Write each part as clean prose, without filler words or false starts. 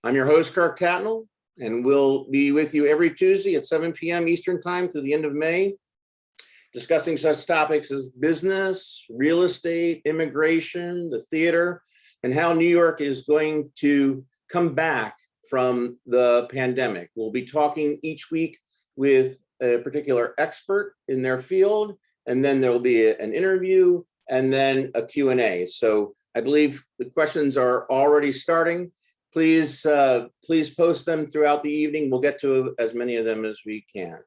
I'm your host, Kirk Tatnell, and we'll be with you every Tuesday at 7 p.m. Eastern Time through the end of May, discussing such topics as business, real estate, immigration, the theater, and how New York is going to come back from the pandemic. We'll be talking each week with a particular expert in their field, and then there will be an interview and then a Q&A. So I believe the questions are already starting. Please post them throughout the evening. We'll get to as many of them as we can.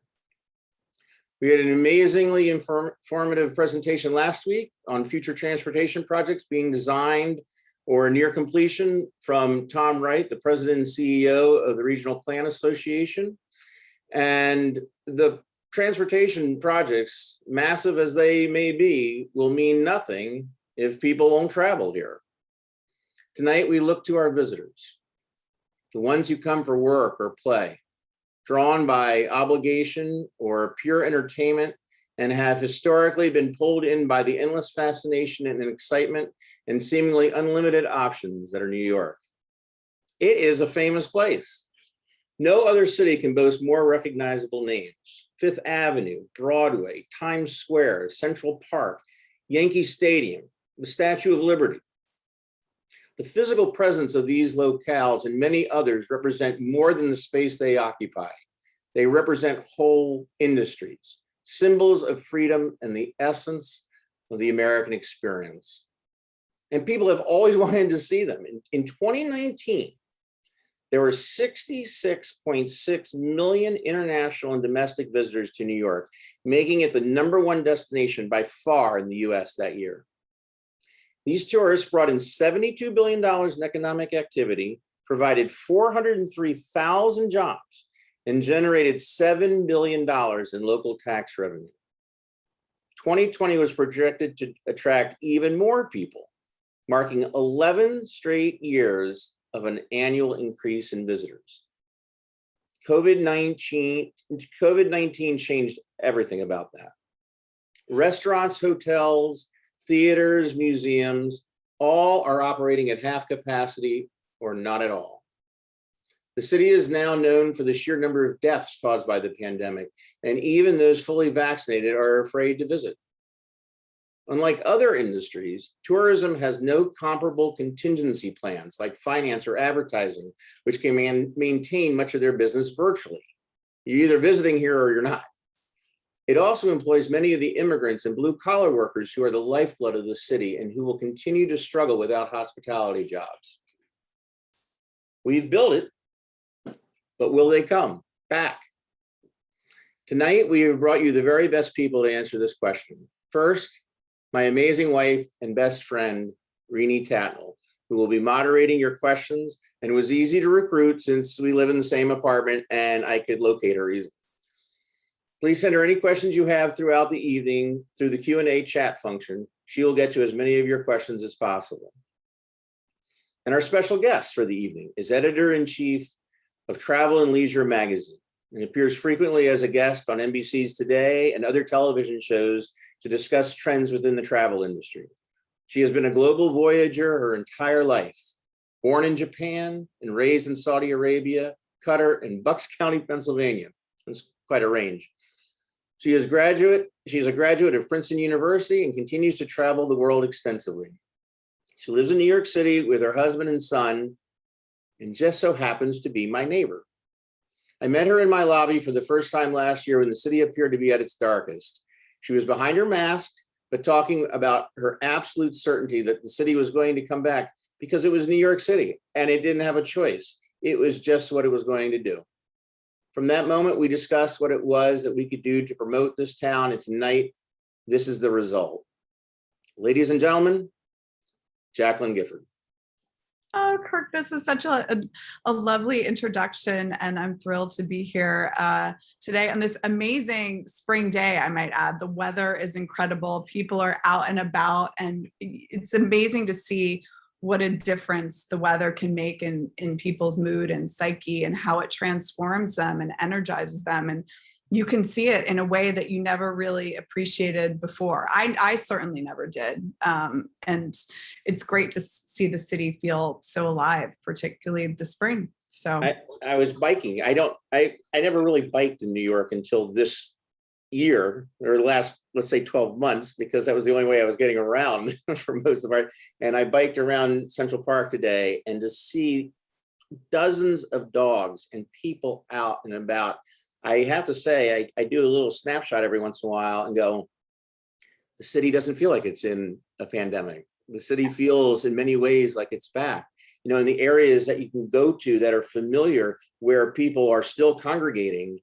We had an amazingly informative presentation last week on future transportation projects being designed or near completion from Tom Wright, the president and CEO of the Regional Plan Association. And the transportation projects, massive as they may be, will mean nothing if people won't travel here. Tonight, we look to our visitors, the ones who come for work or play, drawn by obligation or pure entertainment, and have historically been pulled in by the endless fascination and excitement and seemingly unlimited options that are New York. It is a famous place. No other city can boast more recognizable names: Fifth Avenue, Broadway, Times Square, Central Park, Yankee Stadium, the Statue of Liberty. The physical presence of these locales and many others represent more than the space they occupy. They represent whole industries, symbols of freedom and the essence of the American experience. And people have always wanted to see them. In 2019, there were 66.6 million international and domestic visitors to New York, making it the #1 destination by far in the US that year. These tourists brought in $72 billion in economic activity, provided 403,000 jobs, and generated $7 billion in local tax revenue. 2020 was projected to attract even more people, marking 11 straight years of an annual increase in visitors. COVID-19 changed everything about that. Restaurants, hotels, theaters, museums, all are operating at half capacity or not at all. The city is now known for the sheer number of deaths caused by the pandemic, and even those fully vaccinated are afraid to visit. Unlike other industries, tourism has no comparable contingency plans like finance or advertising, which can maintain much of their business virtually. You're either visiting here or you're not. It also employs many of the immigrants and blue-collar workers who are the lifeblood of the city and who will continue to struggle without hospitality jobs. We've built it, but will they come back? Tonight, we have brought you the very best people to answer this question. First, my amazing wife and best friend, Renee Tatnell, who will be moderating your questions and was easy to recruit since we live in the same apartment and I could locate her easily. Please send her any questions you have throughout the evening through the Q&A chat function. She will get to as many of your questions as possible. And our special guest for the evening is editor-in-chief of Travel and Leisure magazine and appears frequently as a guest on NBC's Today and other television shows to discuss trends within the travel industry. She has been a global voyager her entire life, born in Japan and raised in Saudi Arabia, Qatar, and Bucks County, Pennsylvania. That's quite a range. She is a graduate of Princeton University and continues to travel the world extensively. She lives in New York City with her husband and son, and just so happens to be my neighbor. I met her in my lobby for the first time last year when the city appeared to be at its darkest. She was behind her mask, but talking about her absolute certainty that the city was going to come back because it was New York City and it didn't have a choice. It was just what it was going to do. From that moment, we discussed what it was that we could do to promote this town, and tonight, this is the result. Ladies and gentlemen, Jacqueline Gifford. Oh, Kirk, this is such a lovely introduction, and I'm thrilled to be here today on this amazing spring day, I might add. The weather is incredible. People are out and about, and it's amazing to see what a difference the weather can make in people's mood and psyche and how it transforms them and energizes them. And you can see it in a way that you never really appreciated before. I certainly never did. And it's great to see the city feel so alive, particularly the spring. So I was biking. I never really biked in New York until this year or last, let's say 12 months, because that was the only way I was getting around for most of our, and I biked around Central Park today, and to see dozens of dogs and people out and about, I have to say, I do a little snapshot every once in a while and go, the city doesn't feel like it's in a pandemic. The city feels in many ways like it's back. You know, in the areas that you can go to that are familiar, where people are still congregating,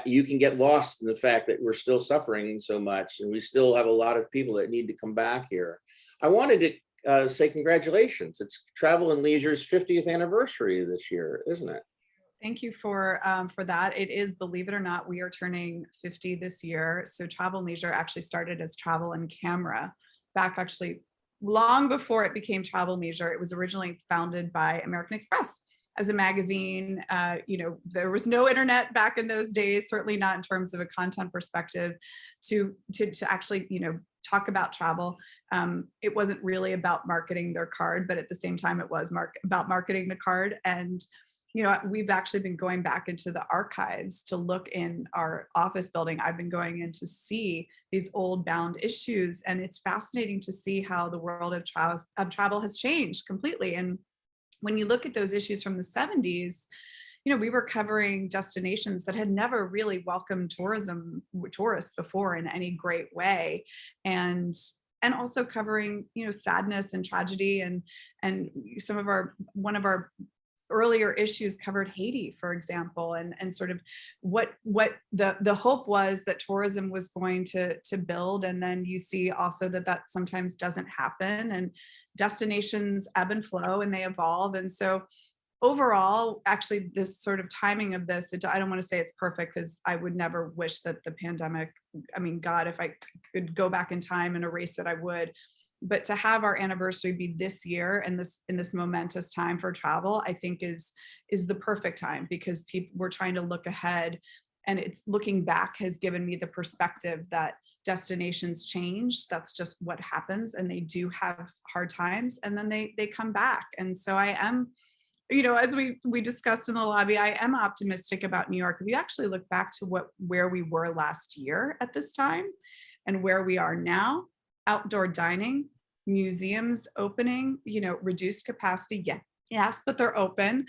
you can get lost in the fact that we're still suffering so much, and we still have a lot of people that need to come back here. I wanted to say congratulations. It's Travel and Leisure's 50th anniversary this year, isn't it? thank you for that. It is, believe it or not, we are turning 50 this year. So Travel and Leisure actually started as Travel and Camera back actually long before it became Travel and Leisure. It was originally founded by American Express as a magazine. You know, there was no internet back in those days, certainly not in terms of a content perspective to actually, you know, talk about travel. It wasn't really about marketing their card, but at the same time, it was about marketing the card. And you know, we've actually been going back into the archives to look in our office building. I've been going in to see these old bound issues, and it's fascinating to see how the world of travel has changed completely. And when you look at those issues from the 70s, you know, we were covering destinations that had never really welcomed tourists before in any great way. And also covering, you know, sadness and tragedy, and some of one of our earlier issues covered Haiti, for example, and sort of what the hope was that tourism was going to build. And then you see also that sometimes doesn't happen, and destinations ebb and flow and they evolve. And so overall, actually, this sort of timing of this, I don't want to say it's perfect, because I would never wish that the pandemic, I mean, God, if I could go back in time and erase it, I would. But to have our anniversary be this year and in this momentous time for travel, I think is the perfect time, because we're trying to look ahead, and it's looking back has given me the perspective that destinations change. That's just what happens, and they do have hard times, and then they come back. And so I am, you know, as we discussed in the lobby, I am optimistic about New York. If you actually look back to where we were last year at this time and where we are now, outdoor dining, museums opening, you know, reduced capacity, yes, but they're open.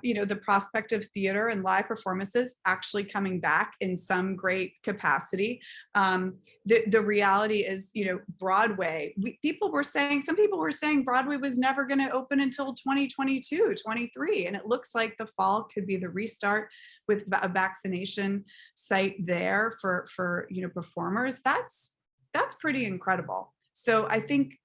You know, the prospect of theater and live performances actually coming back in some great capacity. The reality is, you know, Broadway, some people were saying Broadway was never going to open until 2022, 23. And it looks like the fall could be the restart with a vaccination site there for, you know, performers. That's pretty incredible. So I think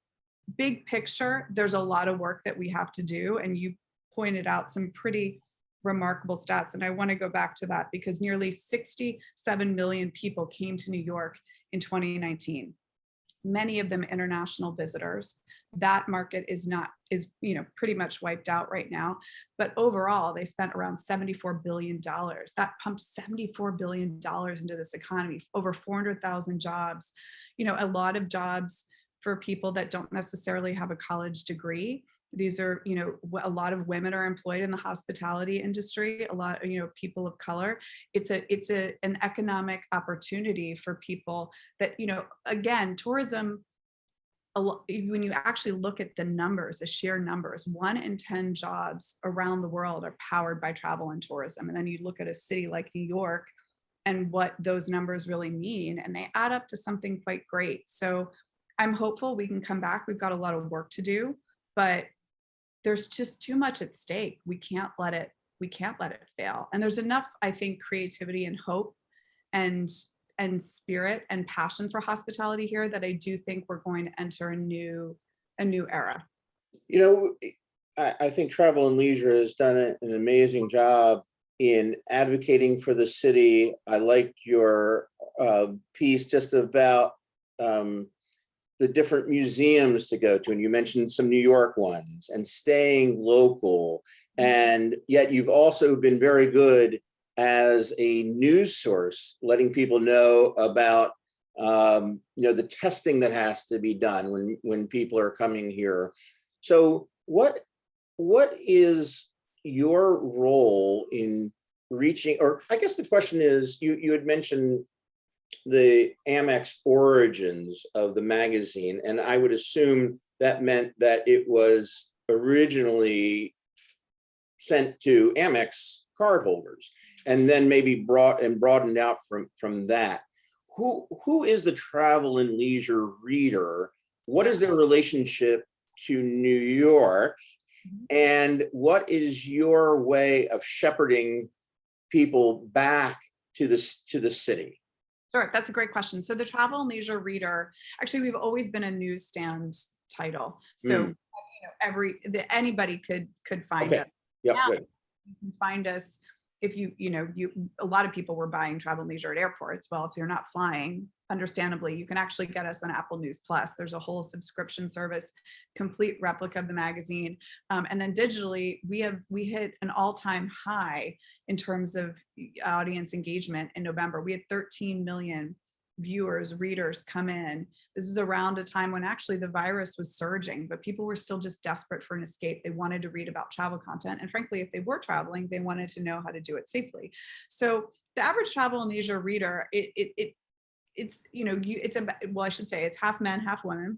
big picture, there's a lot of work that we have to do. And you pointed out some pretty remarkable stats. And I want to go back to that, because nearly 67 million people came to New York in 2019, many of them international visitors. That market is you know, pretty much wiped out right now. But overall, they spent around $74 billion. That pumped $74 billion into this economy, over 400,000 jobs, you know, a lot of jobs for people that don't necessarily have a college degree. These are, you know, a lot of women are employed in the hospitality industry, a lot, you know, people of color. It's an economic opportunity for people that, you know, again, tourism, when you actually look at the numbers, the sheer numbers, 1 in 10 jobs around the world are powered by travel and tourism. And then you look at a city like New York and what those numbers really mean, and they add up to something quite great. So I'm hopeful we can come back. We've got a lot of work to do, but there's just too much at stake. We can't let it fail. And there's enough, I think, creativity and hope and spirit and passion for hospitality here that I do think we're going to enter a new era. You know, I think Travel and Leisure has done an amazing job in advocating for the city. I liked your piece just about the different museums to go to, and you mentioned some New York ones, and staying local. And yet you've also been very good as a news source, letting people know about you know, the testing that has to be done when people are coming here. So what is your role in reaching, or I guess the question is, you had mentioned the Amex origins of the magazine, and I would assume that meant that it was originally sent to Amex cardholders and then maybe broadened out from that. Who is the travel and leisure reader? What is their relationship to New York? And what is your way of shepherding people back to the city? Sure, that's a great question. So the travel and leisure reader, actually, we've always been a newsstand title. So anybody could find Okay. us. Yeah, Now, good. you can find us if a lot of people were buying travel and leisure at airports. Well, if you're not flying, understandably, you can actually get us on Apple News Plus. There's a whole subscription service, complete replica of the magazine. And then digitally, we hit an all-time high in terms of audience engagement in November. We had 13 million viewers, readers come in. This is around a time when actually the virus was surging, but people were still just desperate for an escape. They wanted to read about travel content. And frankly, if they were traveling, they wanted to know how to do it safely. So the average travel and leisure reader, it's well, I should say it's half men, half women.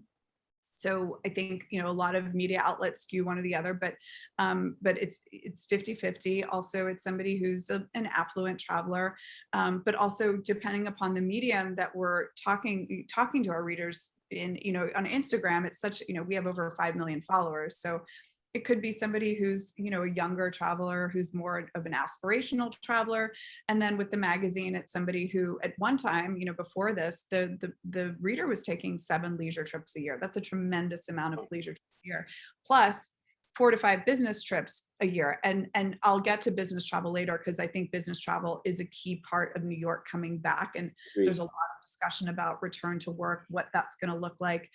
So I think, a lot of media outlets skew one or the other, but it's 50-50. Also, it's somebody who's an affluent traveler, but also depending upon the medium that we're talking to our readers in, on Instagram, it's such, we have over 5 million followers. So it could be somebody who's, a younger traveler who's more of an aspirational traveler. And then with the magazine, it's somebody who at one time, before this, the reader was taking 7 leisure trips a year. That's a tremendous amount of leisure trips a year, plus 4 to 5 business trips a year. And I'll get to business travel later, because I think business travel is a key part of New York coming back. And there's a lot of discussion about return to work, what that's going to look like.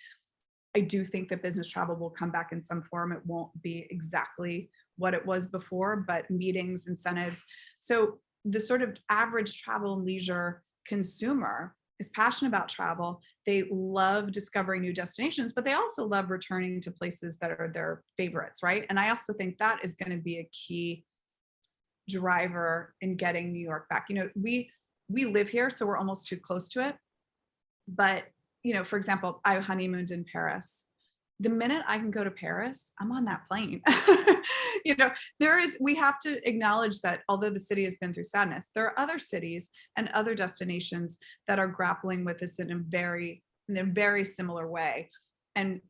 I do think that business travel will come back in some form. It won't be exactly what it was before, but meetings, incentives. So the sort of average travel and leisure consumer is passionate about travel. They love discovering new destinations, but they also love returning to places that are their favorites, right? And I also think that is going to be a key driver in getting New York back. We live here, so we're almost too close to it. But for example, I honeymooned in Paris. The minute I can go to Paris, I'm on that plane. We have to acknowledge that although the city has been through sadness, there are other cities and other destinations that are grappling with this in a very similar way. And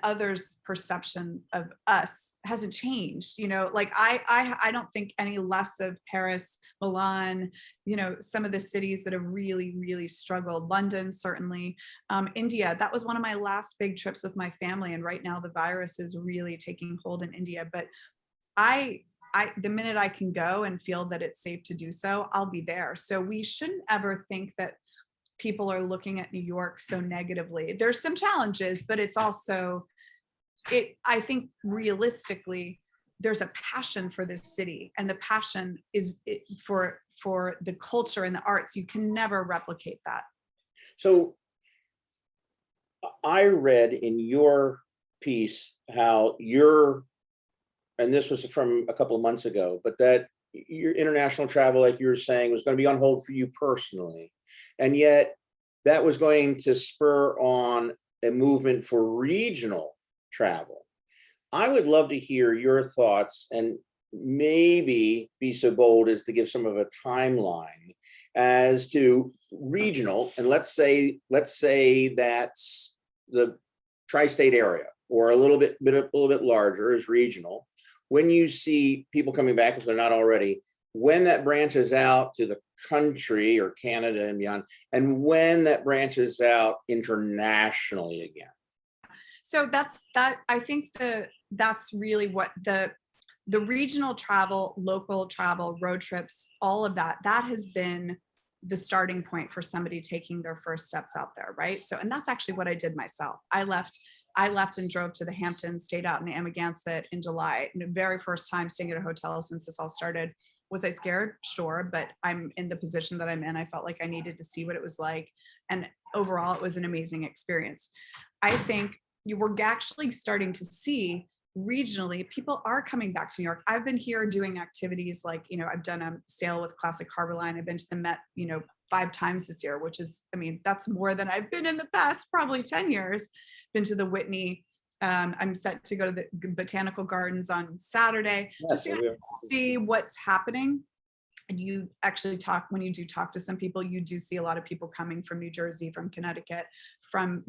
others' perception of us hasn't changed. Like I don't think any less of Paris, Milan, some of the cities that have really, really struggled. London, certainly. India, that was one of my last big trips with my family. And right now the virus is really taking hold in India. But the minute I can go and feel that it's safe to do so, I'll be there. So we shouldn't ever think that people are looking at New York so negatively. There's some challenges, but it's also, I think realistically, there's a passion for this city, and the passion is for the culture and the arts. You can never replicate that. So I read in your piece how and this was from a couple of months ago, but that your international travel, like you were saying, was going to be on hold for you personally. And yet that was going to spur on a movement for regional travel. I would love to hear your thoughts, and maybe be so bold as to give some of a timeline as to regional. And let's say that's the tri-state area, or a little bit larger is regional. When you see people coming back, if they're not already, when that branches out to the country or Canada and beyond, and when that branches out internationally again. So I think that's really what the regional travel, local travel, road trips, all of that has been the starting point for somebody taking their first steps out there, right? So, and that's actually what I did myself. I left and drove to the Hamptons, stayed out in Amagansett in July. And the very first time staying at a hotel since this all started. Was I scared? Sure, but I'm in the position that I'm in. I felt like I needed to see what it was like. And overall, it was an amazing experience. I think you were actually starting to see regionally, people are coming back to New York. I've been here doing activities like, I've done a sail with Classic Harbor Line. I've been to the Met, 5 times this year, which is, that's more than I've been in the past, probably 10 years. Been to the Whitney. I'm set to go to the Botanical Gardens on Saturday, just to see what's happening. And you actually when you do talk to some people, you do see a lot of people coming from New Jersey, from Connecticut, from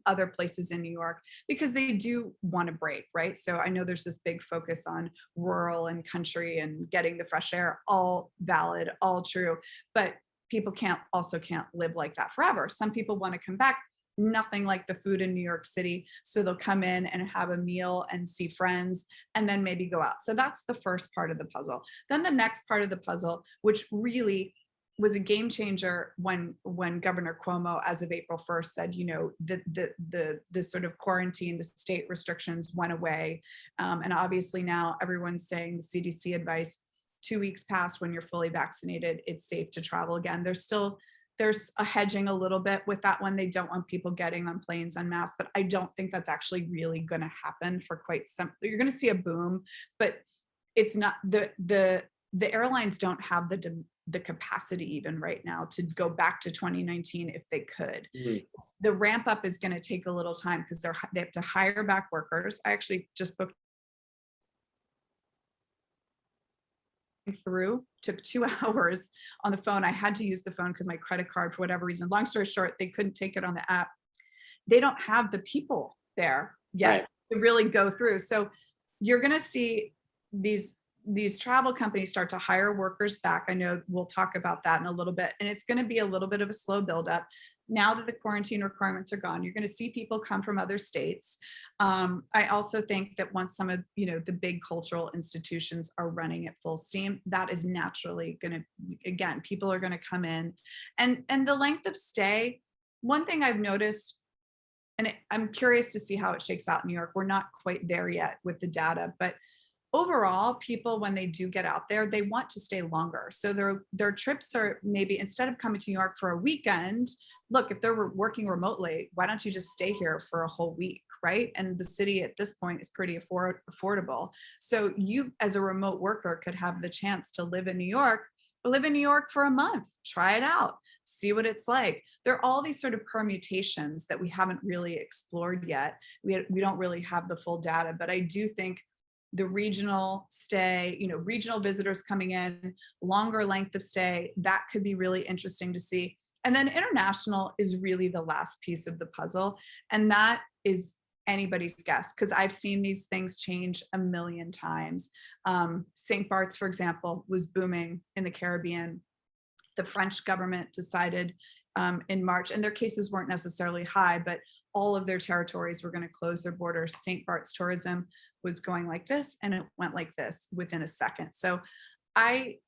other places in New York, because they do want a break, right? So I know there's this big focus on rural and country and getting the fresh air, all valid, all true, but people can't live like that forever. Some people want to come back. Nothing like the food in New York City. So they'll come in and have a meal and see friends and then maybe go out. So that's the first part of the puzzle. Then the next part of the puzzle, which really was a game changer when Governor Cuomo, as of April 1st, said, the sort of quarantine, the state restrictions went away. And obviously now everyone's saying the CDC advice, 2 weeks past when you're fully vaccinated, it's safe to travel again. There's a hedging a little bit with that one. They don't want people getting on planes unmasked, but I don't think that's actually really going to happen for quite some. You're going to see a boom, but it's not the airlines don't have the capacity even right now to go back to 2019 if they could. Mm-hmm. The ramp up is going to take a little time because they have to hire back workers. I actually just booked through, took 2 hours on the phone. I had to use the phone because my credit card, for whatever reason, long story short, they couldn't take it on the app. They don't have the people there yet to really go through. So you're going to see these travel companies start to hire workers back. I know we'll talk about that in a little bit, and it's going to be a little bit of a slow buildup. Now that the quarantine requirements are gone, you're going to see people come from other states. I also think that once some of the big cultural institutions are running at full steam, that is naturally going to, again, people are going to come in, and the length of stay. One thing I've noticed, and I'm curious to see how it shakes out in New York. We're not quite there yet with the data, but overall, people, when they do get out there, they want to stay longer. So their trips are maybe, instead of coming to New York for a weekend, look, if they're working remotely, why don't you just stay here for a whole week, right? And the city at this point is pretty affordable. So you, as a remote worker, could have the chance to live in New York for a month, try it out, see what it's like. There are all these sort of permutations that we haven't really explored yet. We don't really have the full data, but I do think the regional stay, regional visitors coming in, longer length of stay, that could be really interesting to see. And then international is really the last piece of the puzzle. And that is anybody's guess, because I've seen these things change a million times. St. Bart's, for example, was booming in the Caribbean. The French government decided in March, and their cases weren't necessarily high, but all of their territories were going to close their borders. St. Bart's tourism was going like this, and it went like this within a second. So I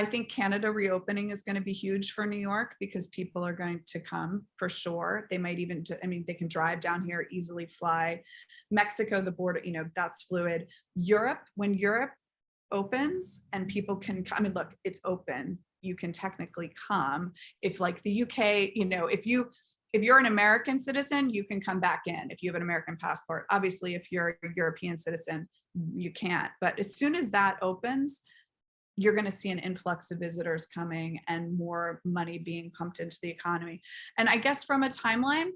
think Canada reopening is going to be huge for New York, because people are going to come for sure. They might even, they can drive down here, easily fly. Mexico, the border, that's fluid. Europe, when Europe opens and people can come, look, it's open. You can technically come. If like the UK, if you're an American citizen, you can come back in if you have an American passport. Obviously, if you're a European citizen, you can't. But as soon as that opens, you're going to see an influx of visitors coming and more money being pumped into the economy. And I guess from a timeline,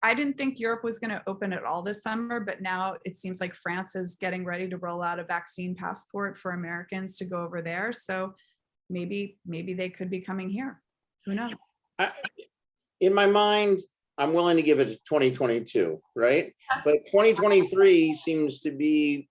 I didn't think Europe was going to open at all this summer, but now it seems like France is getting ready to roll out a vaccine passport for Americans to go over there. So maybe they could be coming here. Who knows? In my mind, I'm willing to give it to 2022, right? But 2023 seems to be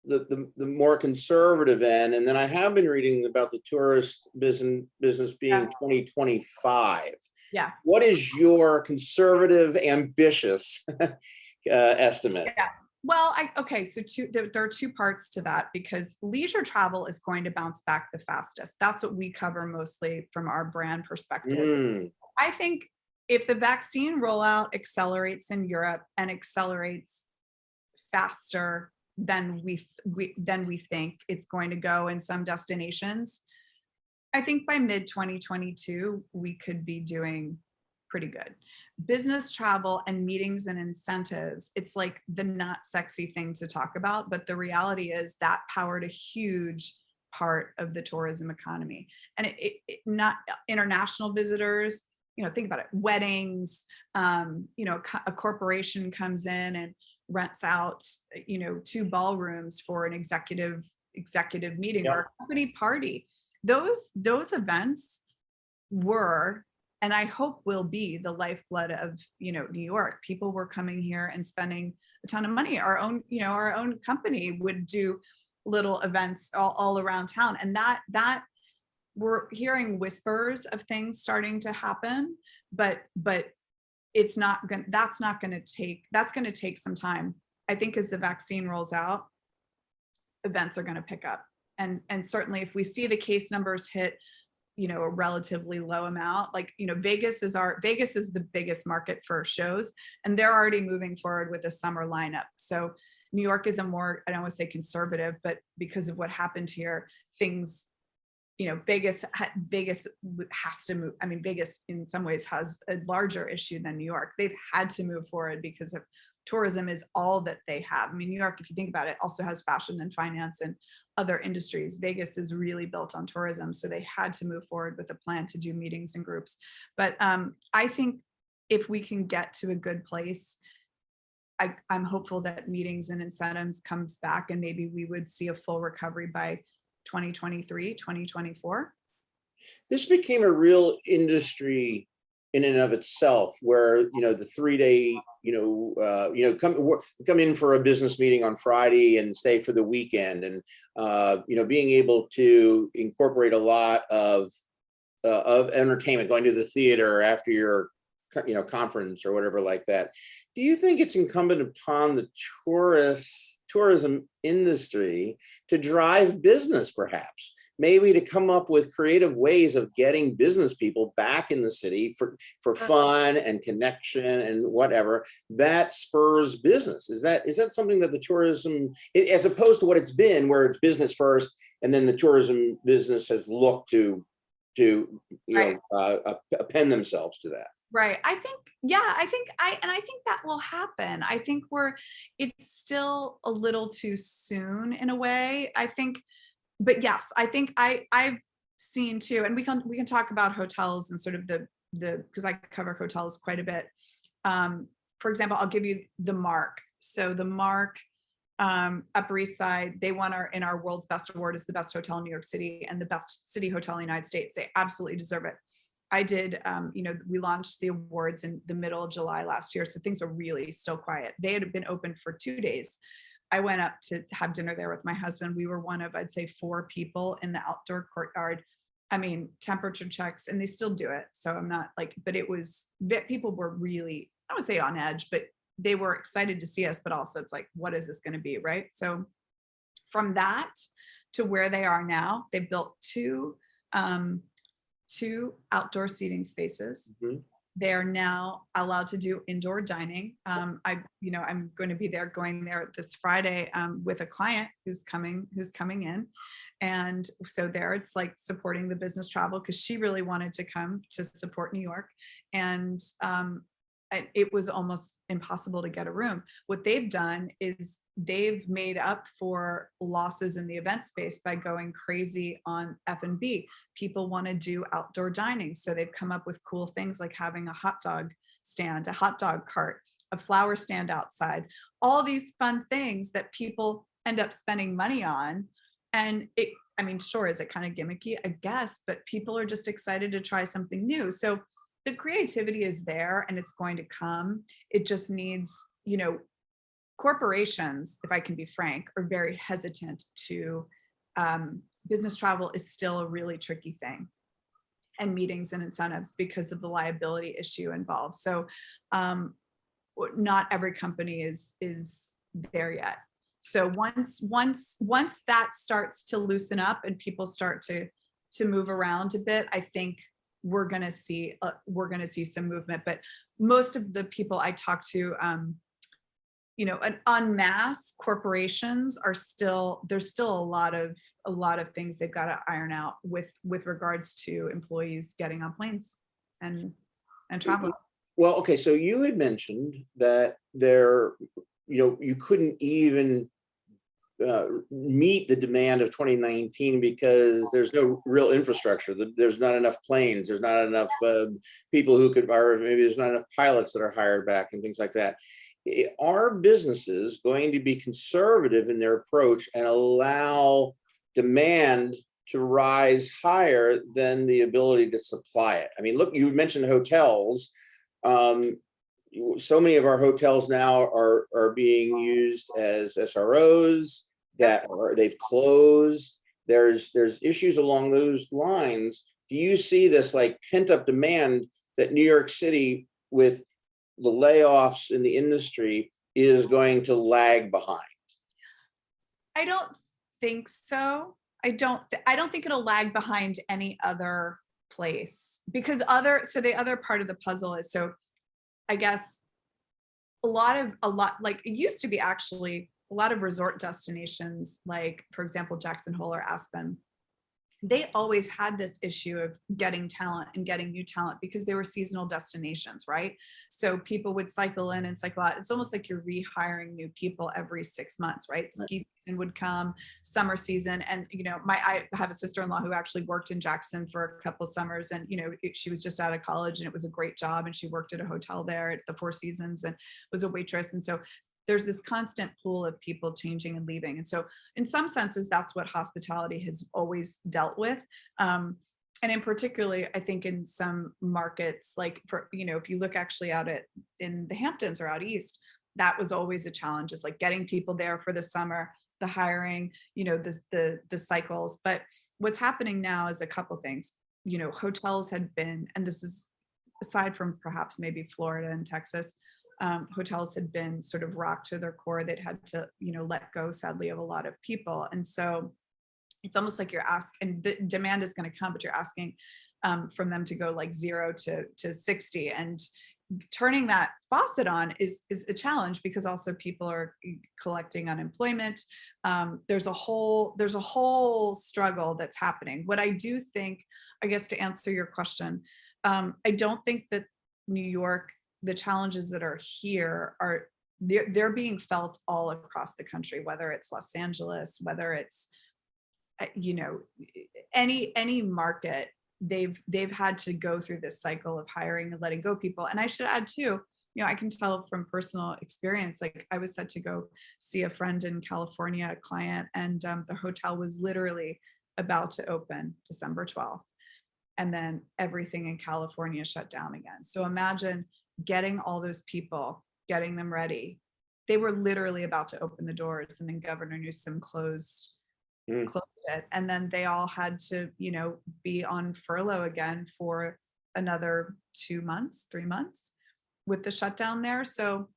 the more conservative end. And then I have been reading about the tourist business being 2025. Yeah. What is your conservative, ambitious estimate? Yeah. Well, so there are 2 parts to that, because leisure travel is going to bounce back the fastest. That's what we cover mostly from our brand perspective. I think if the vaccine rollout accelerates in Europe and accelerates faster than we think it's going to go in some destinations, I think by mid 2022 we could be doing pretty good. Business travel and meetings and incentives, it's like the not sexy thing to talk about, but the reality is that powered a huge part of the tourism economy. And not international visitors, think about it, weddings, a corporation comes in and rents out, 2 ballrooms for an executive meeting or a company party. Those events were, and I hope will be, the lifeblood of, New York. People were coming here and spending a ton of money. Our own company would do little events all around town. And that we're hearing whispers of things starting to happen, but that's going to take some time. I think as the vaccine rolls out, events are going to pick up. And certainly if we see the case numbers hit, a relatively low amount, like, Vegas is the biggest market for shows, and they're already moving forward with a summer lineup. So New York is a more, I don't want to say conservative, but because of what happened here, things, Vegas has to move. I mean, Vegas in some ways has a larger issue than New York. They've had to move forward because of tourism is all that they have. I mean, New York, if you think about it, also has fashion and finance and other industries. Vegas is really built on tourism. So they had to move forward with a plan to do meetings and groups. But I think if we can get to a good place, I'm hopeful that meetings and incentives comes back, and maybe we would see a full recovery by 2023, 2024. This became a real industry in and of itself, where the 3-day come in for a business meeting on Friday and stay for the weekend, and being able to incorporate a lot of entertainment, going to the theater after your conference or whatever like that. Do you think it's incumbent upon the tourism industry to drive business, perhaps? Maybe to come up with creative ways of getting business people back in the city for fun and connection and whatever that spurs business? Is that something that the tourism, as opposed to what it's been, where it's business first and then the tourism business has looked to append themselves to that? Right. I think that will happen. I think it's still a little too soon in a way. I think, but yes, I think I've seen too, and we can talk about hotels and sort of the because I cover hotels quite a bit. For example, I'll give you the Mark. So the Mark, Upper East Side, they won our World's Best Award as the best hotel in New York City and the best city hotel in the United States. They absolutely deserve it. I did, we launched the awards in the middle of July last year, so things were really still quiet. They had been open for 2 days. I went up to have dinner there with my husband. We were one of, I'd say, 4 people in the outdoor courtyard. I mean, temperature checks, and they still do it. So I'm not like, but people were really, I don't want to say on edge, but they were excited to see us, but also it's like, what is this going to be, right? So from that to where they are now, they built 2 outdoor seating spaces. Mm-hmm. They are now allowed to do indoor dining. I'm going to be going there this Friday with a client who's coming in. And so there it's like supporting the business travel, because she really wanted to come to support New York. And it was almost impossible to get a room. What they've done is they've made up for losses in the event space by going crazy on F&B. People want to do outdoor dining. So they've come up with cool things like having a hot dog stand, a hot dog cart, a flower stand outside, all these fun things that people end up spending money on. And sure, is it kind of gimmicky? I guess, but people are just excited to try something new. So the creativity is there and it's going to come. It just needs, corporations, if I can be frank, are very hesitant to, business travel is still a really tricky thing, and meetings and incentives because of the liability issue involved. So not every company is there yet. So once that starts to loosen up and people start to move around a bit, I think we're going to see some movement. But most of the people I talk to, en masse, corporations are there's still a lot of things they've got to iron out with regards to employees getting on planes. And and travel. Well, okay, so you had mentioned that there, you couldn't even meet the demand of 2019 because there's no real infrastructure. There's not enough planes. There's not enough people who could, or maybe there's not enough pilots that are hired back and things like that. Are businesses going to be conservative in their approach and allow demand to rise higher than the ability to supply it? I mean, look, you mentioned hotels. So many of our hotels now are being used as SROs they've closed. There's issues along those lines. Do you see this like pent up demand that New York City, with the layoffs in the industry, is going to lag behind? I don't think so. I don't think it'll lag behind any other place, because the other part of the puzzle is, so I guess a lot like it used to be, actually a lot of resort destinations, like for example Jackson Hole or Aspen, they always had this issue of getting talent and getting new talent because they were seasonal destinations, right? So people would cycle in and cycle out. It's almost like you're rehiring new people every 6 months, right? The ski season would come, summer season. And, I have a sister-in-law who actually worked in Jackson for a couple summers, and, she was just out of college and it was a great job. And she worked at a hotel there at the Four Seasons and was a waitress. And so there's this constant pool of people changing and leaving. And so in some senses, that's what hospitality has always dealt with. And in particularly, I think in some markets, like if you look actually in the Hamptons or out East, that was always a challenge, is like getting people there for the summer, the hiring, the cycles. But what's happening now is a couple things. Hotels had been, and this is aside from perhaps maybe Florida and Texas, hotels had been sort of rocked to their core. They'd had to, let go, sadly, of a lot of people. And so it's almost like you're asking, and the demand is going to come, but you're asking from them to go like 0 to 60. And turning that faucet on is a challenge, because also people are collecting unemployment. There's a whole struggle that's happening. What I do think, I guess to answer your question, I don't think that New York, the challenges that are here they're being felt all across the country, whether it's Los Angeles, whether it's, any market. They've had to go through this cycle of hiring and letting go people. And I should add too, I can tell from personal experience, like I was set to go see a friend in California, a client, and the hotel was literally about to open December 12th. And then everything in California shut down again. So imagine getting all those people, getting them ready. They were literally about to open the doors, and then Governor Newsom closed it. And then they all had to, be on furlough again for another 2 months, 3 months with the shutdown there. So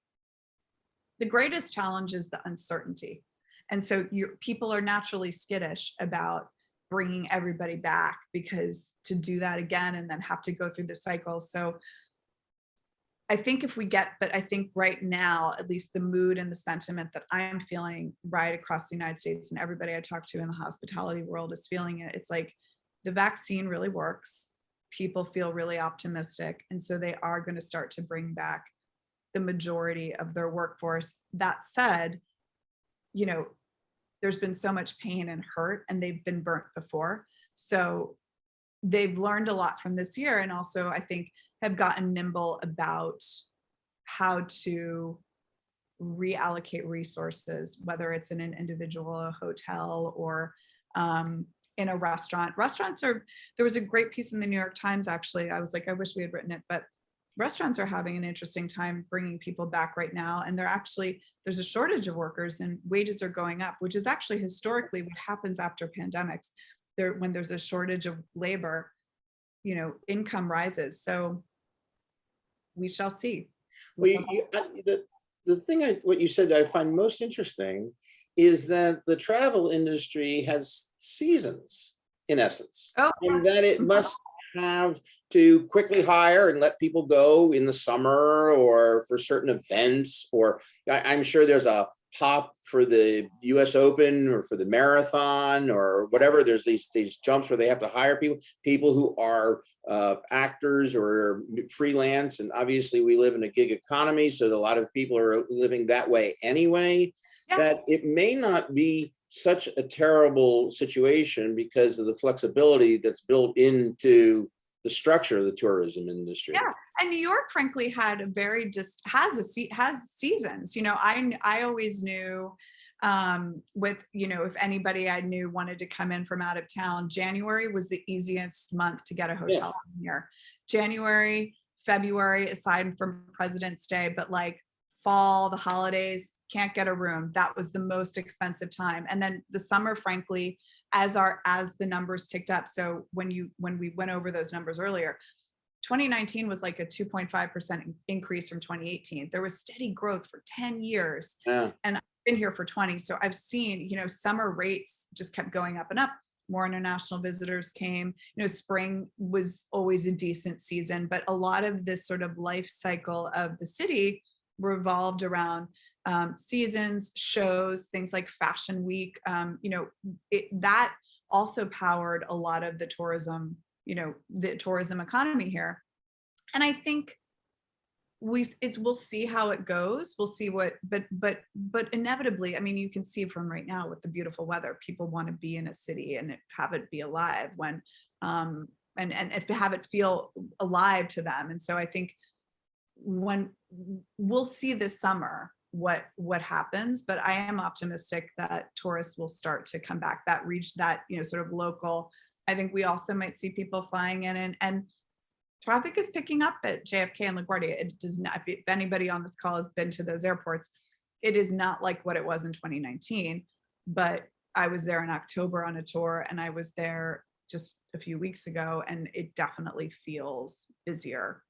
the greatest challenge is the uncertainty. And so people are naturally skittish about bringing everybody back, because to do that again and then have to go through the cycle. So I think but I think right now, at least the mood and the sentiment that I'm feeling right across the United States, and everybody I talk to in the hospitality world is feeling it. It's like the vaccine really works. People feel really optimistic. And so they are going to start to bring back the majority of their workforce. That said, there's been so much pain and hurt, and they've been burnt before. So they've learned a lot from this year, and also I think have gotten nimble about how to reallocate resources, whether it's in an individual, a hotel, or in a restaurant. There was a great piece in the New York Times, actually. I was like, I wish we had written it, but restaurants are having an interesting time bringing people back right now. And there's a shortage of workers, and wages are going up, which is actually historically what happens after pandemics. When there's a shortage of labor, income rises. So we shall see. The thing, what you said that I find most interesting is that the travel industry has seasons, in essence, and that it must have to quickly hire and let people go in the summer or for certain events, or I'm sure there's a pop for the US Open or for the marathon or whatever. There's these jumps where they have to hire people who are actors or freelance. And obviously we live in a gig economy, so a lot of people are living that way anyway, that it may not be such a terrible situation because of the flexibility that's built into the structure of the tourism industry. Yeah, and New York, frankly, had a very has seasons. You know, I always knew with, you know, if anybody I knew wanted to come in from out of town, January was the easiest month to get a hotel here. January, February, aside from President's Day, but like fall, the holidays, can't get a room. That was the most expensive time. And then the summer, frankly, as the numbers ticked up. So when we went over those numbers earlier, 2019 was like a 2.5% increase from 2018. There was steady growth for 10 years. Yeah. And I've been here for 20. So I've seen, you know, summer rates just kept going up and up. More international visitors came. You know, spring was always a decent season, but a lot of this sort of life cycle of the city revolved around seasons, shows, things like Fashion Week. You know, that also powered a lot of the tourism, you know, the tourism economy here. And I think we'll see how it goes. We'll see but inevitably, I mean, you can see from right now with the beautiful weather, people want to be in a city and have it be alive when, and have it feel alive to them. And so I think when we'll see this summer what happens, but I am optimistic that tourists will start to come back, that reach that, you know, sort of local. I think we also might see people flying in and traffic is picking up at JFK and LaGuardia. It does not, if anybody on this call has been to those airports, it is not like what it was in 2019, but I was there in October on a tour and I was there just a few weeks ago and it definitely feels busier.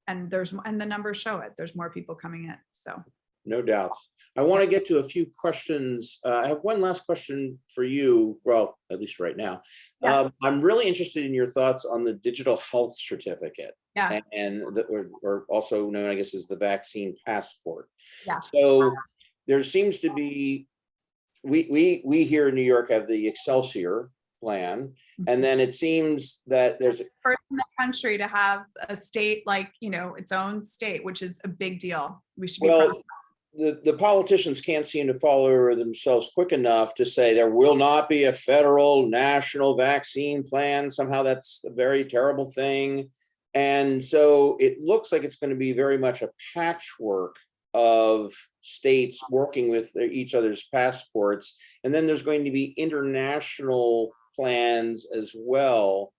And the numbers show it. There's more people coming in. So no doubts. I want to get to a few questions. I have one last question for you. Well, at least right now. Yeah. I'm really interested in your thoughts on the digital health certificate. Yeah. Or also known, I guess, as the vaccine passport. Yeah. So there seems to be, we here in New York have the Excelsior plan. And then it seems that there's first in the country to have a state like, you know, its own state, which is a big deal. We should be proud of that. The politicians can't seem to follow themselves quick enough to say there will not be a federal national vaccine plan. Somehow that's a very terrible thing. And so it looks like it's going to be very much a patchwork of states working with each other's passports. And then there's going to be international plans as well.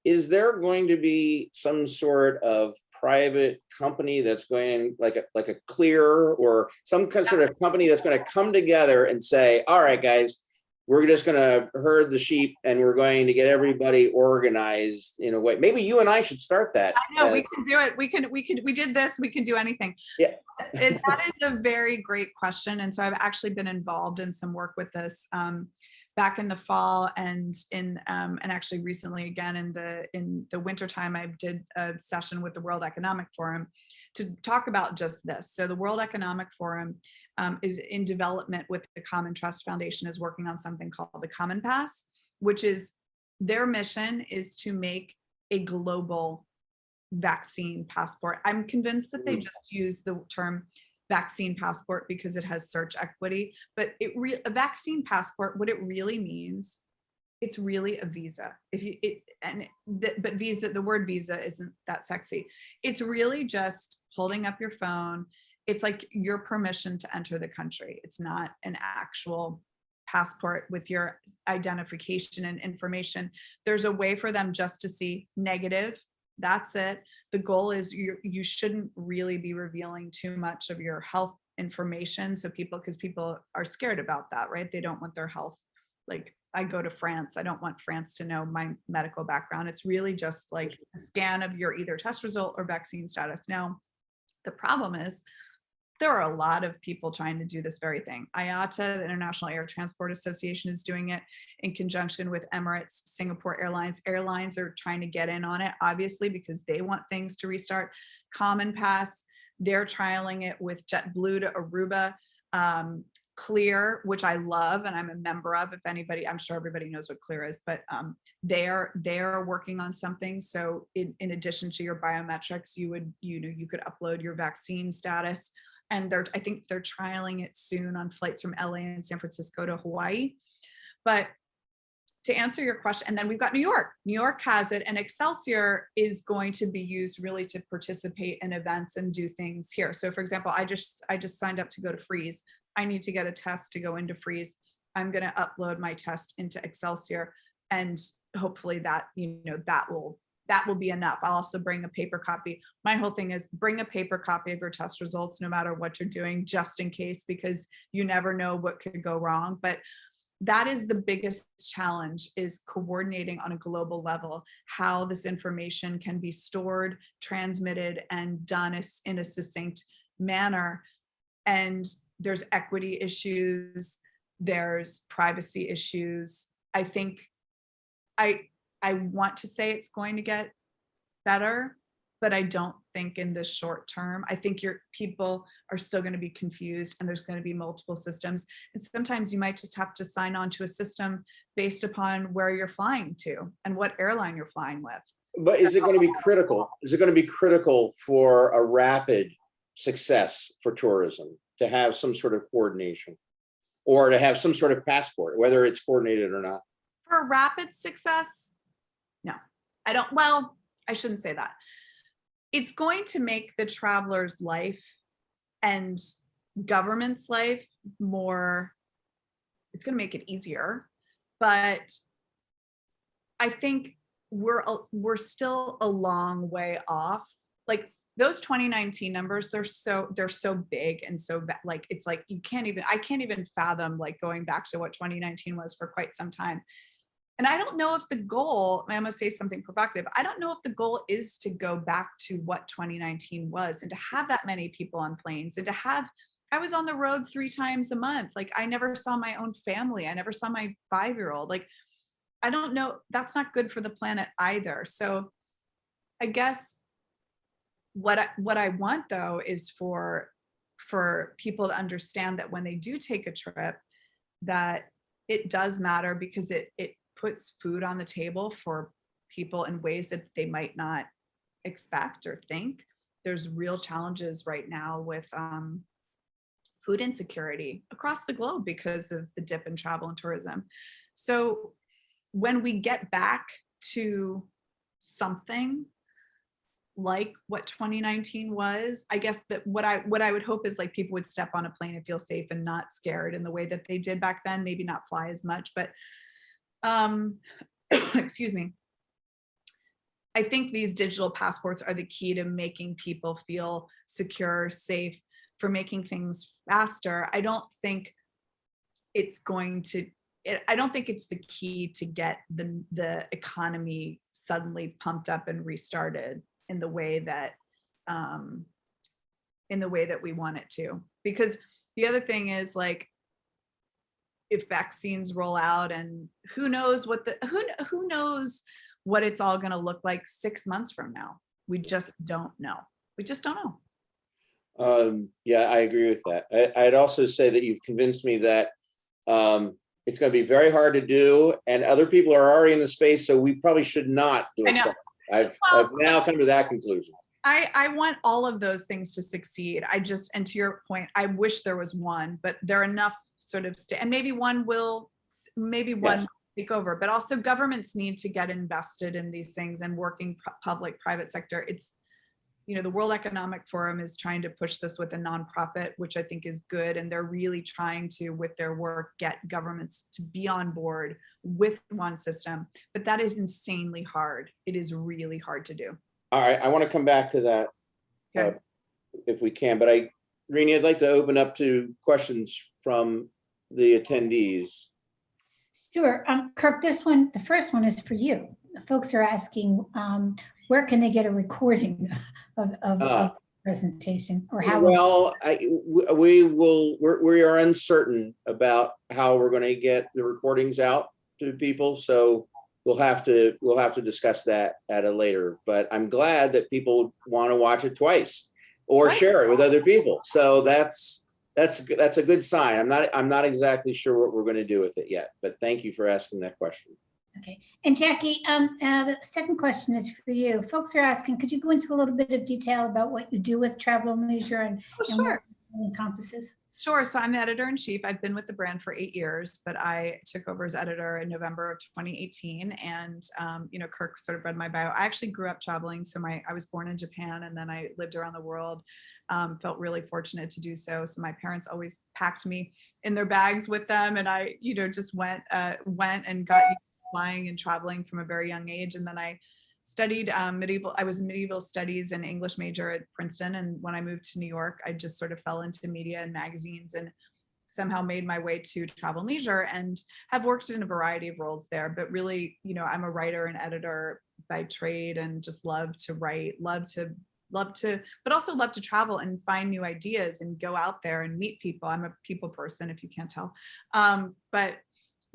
Is there going to be some sort of private company that's going like a Clear or some kind of sort of company that's going to come together and say, all right, guys, we're just going to herd the sheep and we're going to get everybody organized in a way? Maybe you and I should start that. I know we can do it. We did this. We can do anything. Yeah. That is a very great question. And so I've actually been involved in some work with this back in the fall and actually recently again in the wintertime. I did a session with the World Economic Forum to talk about just this. So the World Economic Forum is in development with the Common Trust Foundation, is working on something called the Common Pass, which is their mission is to make a global vaccine passport. I'm convinced that they just use the term vaccine passport because it has search equity, but a vaccine passport, what it really means, it's really a visa. But visa, the word visa isn't that sexy. It's really just holding up your phone. It's like your permission to enter the country. It's not an actual passport with your identification and information. There's a way for them just to see negative. That's it. The goal is you shouldn't really be revealing too much of your health information. So because people are scared about that, right? They don't want their health. Like I go to France, I don't want France to know my medical background. It's really just like a scan of your either test result or vaccine status. Now, the problem is there are a lot of people trying to do this very thing. IATA, the International Air Transport Association, is doing it in conjunction with Emirates, Singapore Airlines. Airlines are trying to get in on it, obviously, because they want things to restart. Common Pass, they're trialing it with JetBlue to Aruba. Clear, which I love and I'm a member of. If anybody, I'm sure everybody knows what Clear is, but they're working on something. So in addition to your biometrics, you could upload your vaccine status. And I think they're trialing it soon on flights from LA and San Francisco to Hawaii. But to answer your question, and then we've got New York. New York has it, and Excelsior is going to be used really to participate in events and do things here. So for example, I just signed up to go to Freeze. I need to get a test to go into Freeze. I'm going to upload my test into Excelsior, and hopefully that will be enough. I'll also bring a paper copy. My whole thing is bring a paper copy of your test results, no matter what you're doing, just in case, because you never know what could go wrong. But that is the biggest challenge, is coordinating on a global level how this information can be stored, transmitted, and done in a succinct manner. And there's equity issues, there's privacy issues. I think I want to say it's going to get better, but I don't think in the short term. I think your people are still going to be confused, and there's going to be multiple systems. And sometimes you might just have to sign on to a system based upon where you're flying to and what airline you're flying with. But is it going to be critical? Is it going to be critical for a rapid success for tourism to have some sort of coordination, or to have some sort of passport, whether it's coordinated or not? For rapid success, no, I don't. Well, I shouldn't say that. It's going to make the traveler's life and government's life more, it's going to make it easier. But I think we're still a long way off. Like those 2019 numbers, they're so big and so like, it's like I can't even fathom like going back to what 2019 was for quite some time. And I don't know if the goal, I'm gonna say something provocative, I don't know if the goal is to go back to what 2019 was, and to have that many people on planes, and to have, I was on the road 3 times a month. Like I never saw my own family. I never saw my 5-year-old. Like, I don't know, that's not good for the planet either. So I guess what I want though is for people to understand that when they do take a trip, that it does matter, because it puts food on the table for people in ways that they might not expect or think. There's real challenges right now with food insecurity across the globe because of the dip in travel and tourism. So when we get back to something like what 2019 was, I guess that what I would hope is like people would step on a plane and feel safe and not scared in the way that they did back then, maybe not fly as much, but excuse me. I think these digital passports are the key to making people feel secure, safe, for making things faster. I don't think it's the key to get the economy suddenly pumped up and restarted in the way that we want it to. Because the other thing is, like, if vaccines roll out, and who knows what it's all going to look like 6 months from now. We just don't know. Yeah, I agree with that. I'd also say that you've convinced me that it's going to be very hard to do, and other people are already in the space, so we probably should not do it. I've now come to that conclusion. I want all of those things to succeed. And to your point, I wish there was one, but there are enough sort of, and maybe one yes. Take over, but also governments need to get invested in these things, and working public, private sector. It's, the World Economic Forum is trying to push this with a nonprofit, which I think is good. And they're really trying to, with their work, get governments to be on board with one system. But that is insanely hard. It is really hard to do. All right, I want to come back to that if we can, but Rini, I'd like to open up to questions from the attendees. Sure. Kirk, the first one is for you. The folks are asking, where can they get a recording of presentation or how? will- Well, we are uncertain about how we're going to get the recordings out to people. So we'll have to discuss that at a later, but I'm glad that people want to watch it twice or Right. share it with other people. So that's a good sign. I'm not exactly sure what we're going to do with it yet, but thank you for asking that question. Okay. And Jackie, the second question is for you. Folks are asking, could you go into a little bit of detail about what you do with Travel and Leisure and Oh, what sure. it encompasses? Sure. So I'm the editor-in-chief. I've been with the brand for 8 years, but I took over as editor in November of 2018. And, Kirk sort of read my bio. I actually grew up traveling. So I was born in Japan and then I lived around the world. Felt really fortunate to do so. So my parents always packed me in their bags with them. And I, just went and got flying and traveling from a very young age. And then I studied I was a medieval studies and English major at Princeton. And when I moved to New York, I just sort of fell into media and magazines and somehow made my way to Travel and Leisure and have worked in a variety of roles there. But really, I'm a writer and editor by trade and just love to write, but also love to travel and find new ideas and go out there and meet people. I'm a people person, if you can't tell. But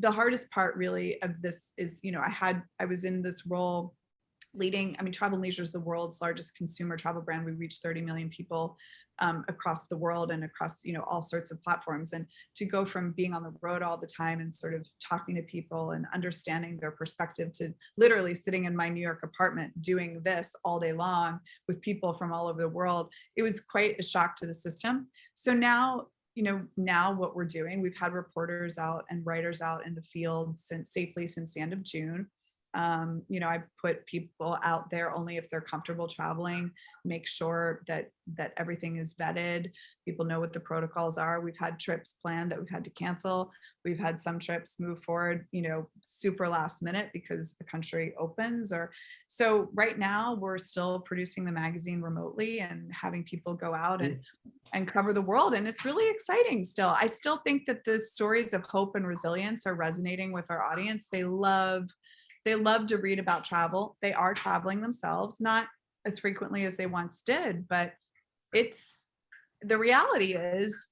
the hardest part really of this is, I was in this role leading, Travel and Leisure is the world's largest consumer travel brand. We reach 30 million people across the world and across, all sorts of platforms. And to go from being on the road all the time and sort of talking to people and understanding their perspective to literally sitting in my New York apartment doing this all day long with people from all over the world, it was quite a shock to the system. So now what we're doing, we've had reporters out and writers out in the field since the end of June. I put people out there only if they're comfortable traveling, make sure that everything is vetted. People know what the protocols are. We've had trips planned that we've had to cancel. We've had some trips move forward, super last minute because the country opens. So right now we're still producing the magazine remotely and having people go out and cover the world. And it's really exciting still. I still think that the stories of hope and resilience are resonating with our audience. They love to read about travel. They are traveling themselves, not as frequently as they once did, but the reality is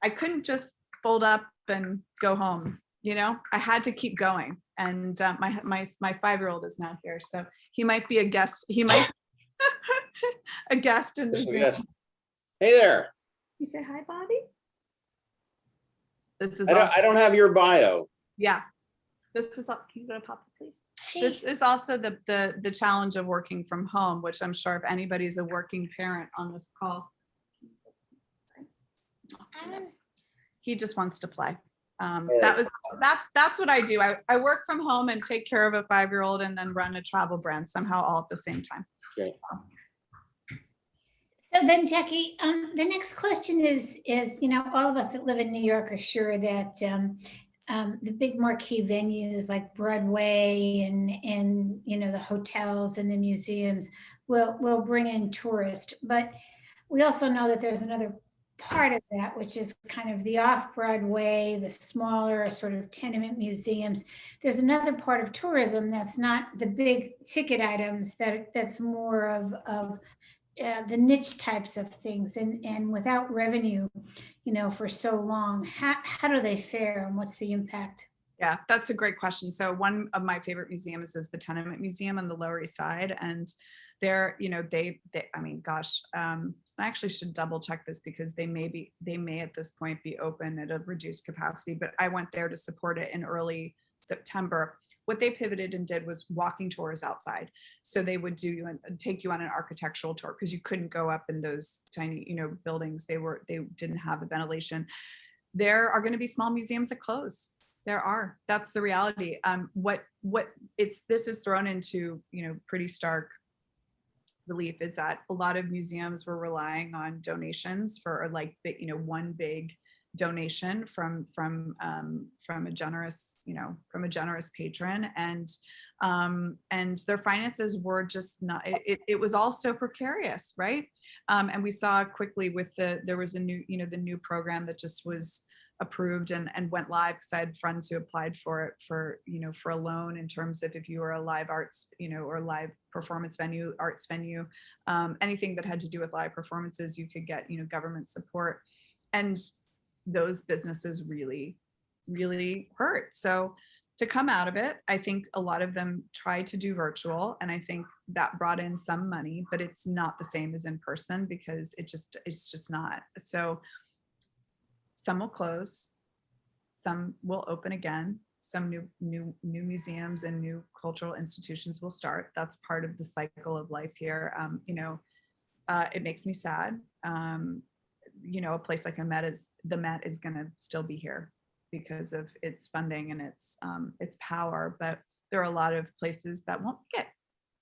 I couldn't just fold up and go home. I had to keep going. And my 5-year-old is now here. So he might be a guest. He might be a guest in the Zoom. Hey there. You say hi, Bobby? This is I don't have your bio. Yeah. This is, can you go to Papa, please? Hey. This is also the challenge of working from home, which I'm sure if anybody's a working parent on this call, he just wants to play. That's what I do. I work from home and take care of a 5-year-old and then run a travel brand somehow all at the same time. Okay. So then, Jackie, the next question is, all of us that live in New York are sure that the big marquee venues like Broadway and the hotels and the museums will bring in tourists. But we also know that there's another part of that, which is kind of the off-Broadway, the smaller sort of tenement museums. There's another part of tourism that's not the big ticket items, that's more of the niche types of things, and without revenue, for so long, how do they fare and what's the impact? Yeah, that's a great question. So one of my favorite museums is the Tenement Museum on the Lower East Side, and they're, I actually should double check this because they may at this point be open at a reduced capacity, but I went there to support it in early September. What they pivoted and did was walking tours outside. So they would take you on an architectural tour because you couldn't go up in those tiny, buildings. They didn't have the ventilation. There are going to be small museums that close. There are. That's the reality. This is thrown into, pretty stark relief is that a lot of museums were relying on donations for one big donation from a generous patron, and their finances were just not, it was all so precarious, right? And we saw quickly with there was a new, the new program that just was approved and went live, because I had friends who applied for it for, for a loan in terms of if you were a live arts, or live performance venue, arts venue, anything that had to do with live performances, you could get, government support. And those businesses really, really hurt. So to come out of it, I think a lot of them tried to do virtual, and I think that brought in some money, but it's not the same as in person, because it's just not. So some will close, some will open again, some new museums and new cultural institutions will start. That's part of the cycle of life here. It makes me sad. A place like the Met is going to still be here because of its funding and its power, but there are a lot of places that won't get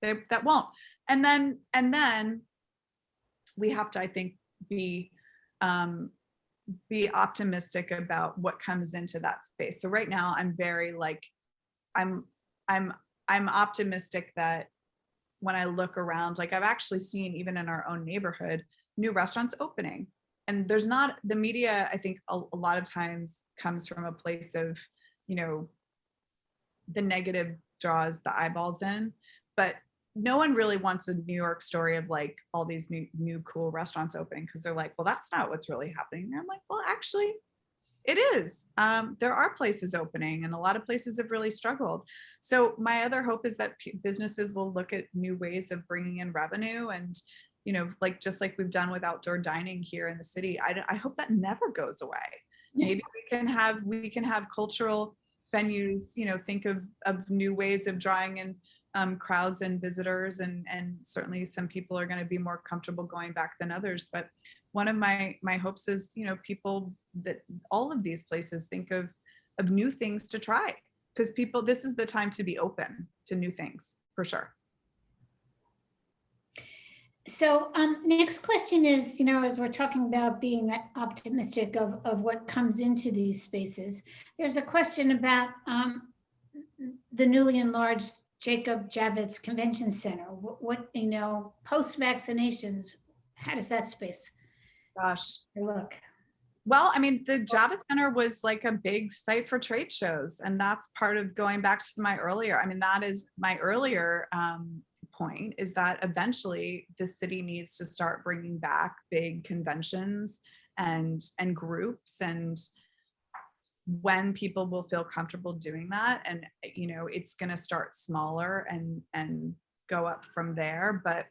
that won't. And then we have to, I think, be optimistic about what comes into that space. So right now I'm very I'm optimistic that when I look around, I've actually seen, even in our own neighborhood, new restaurants opening. And there's not, the media, I think a lot of times comes from a place of, the negative draws the eyeballs in, but no one really wants a New York story of all these new cool restaurants opening, because they're like, well, that's not what's really happening. And I'm like, well, actually it is. There are places opening, and a lot of places have really struggled. So my other hope is that businesses will look at new ways of bringing in revenue, and just like we've done with outdoor dining here in the city. I hope that never goes away. Yeah. Maybe we can have cultural venues, think of new ways of drawing in crowds and visitors, and certainly some people are going to be more comfortable going back than others. But one of my hopes is, people, that all of these places think of new things to try, because this is the time to be open to new things, for sure. So next question is, as we're talking about being optimistic of what comes into these spaces, there's a question about the newly enlarged Jacob Javits Convention Center. What post vaccinations, how does that space look? Well, I mean, the Javits Center was a big site for trade shows, and that's part of going back to my earlier. I mean, that is my earlier point, is that eventually the city needs to start bringing back big conventions and groups, and when people will feel comfortable doing that. And it's going to start smaller and go up from there, but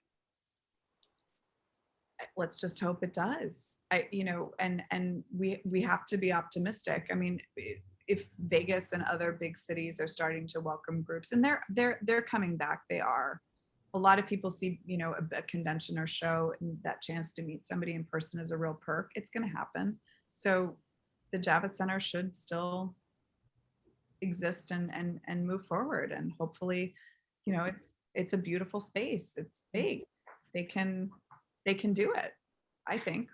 let's just hope it does. And we have to be optimistic. I mean, if Vegas and other big cities are starting to welcome groups, and they're coming back, they are. A lot of people see, a convention or show, and that chance to meet somebody in person is a real perk. It's going to happen. So the Javits Center should still exist and move forward. And hopefully, it's a beautiful space. It's big. They can do it, I think.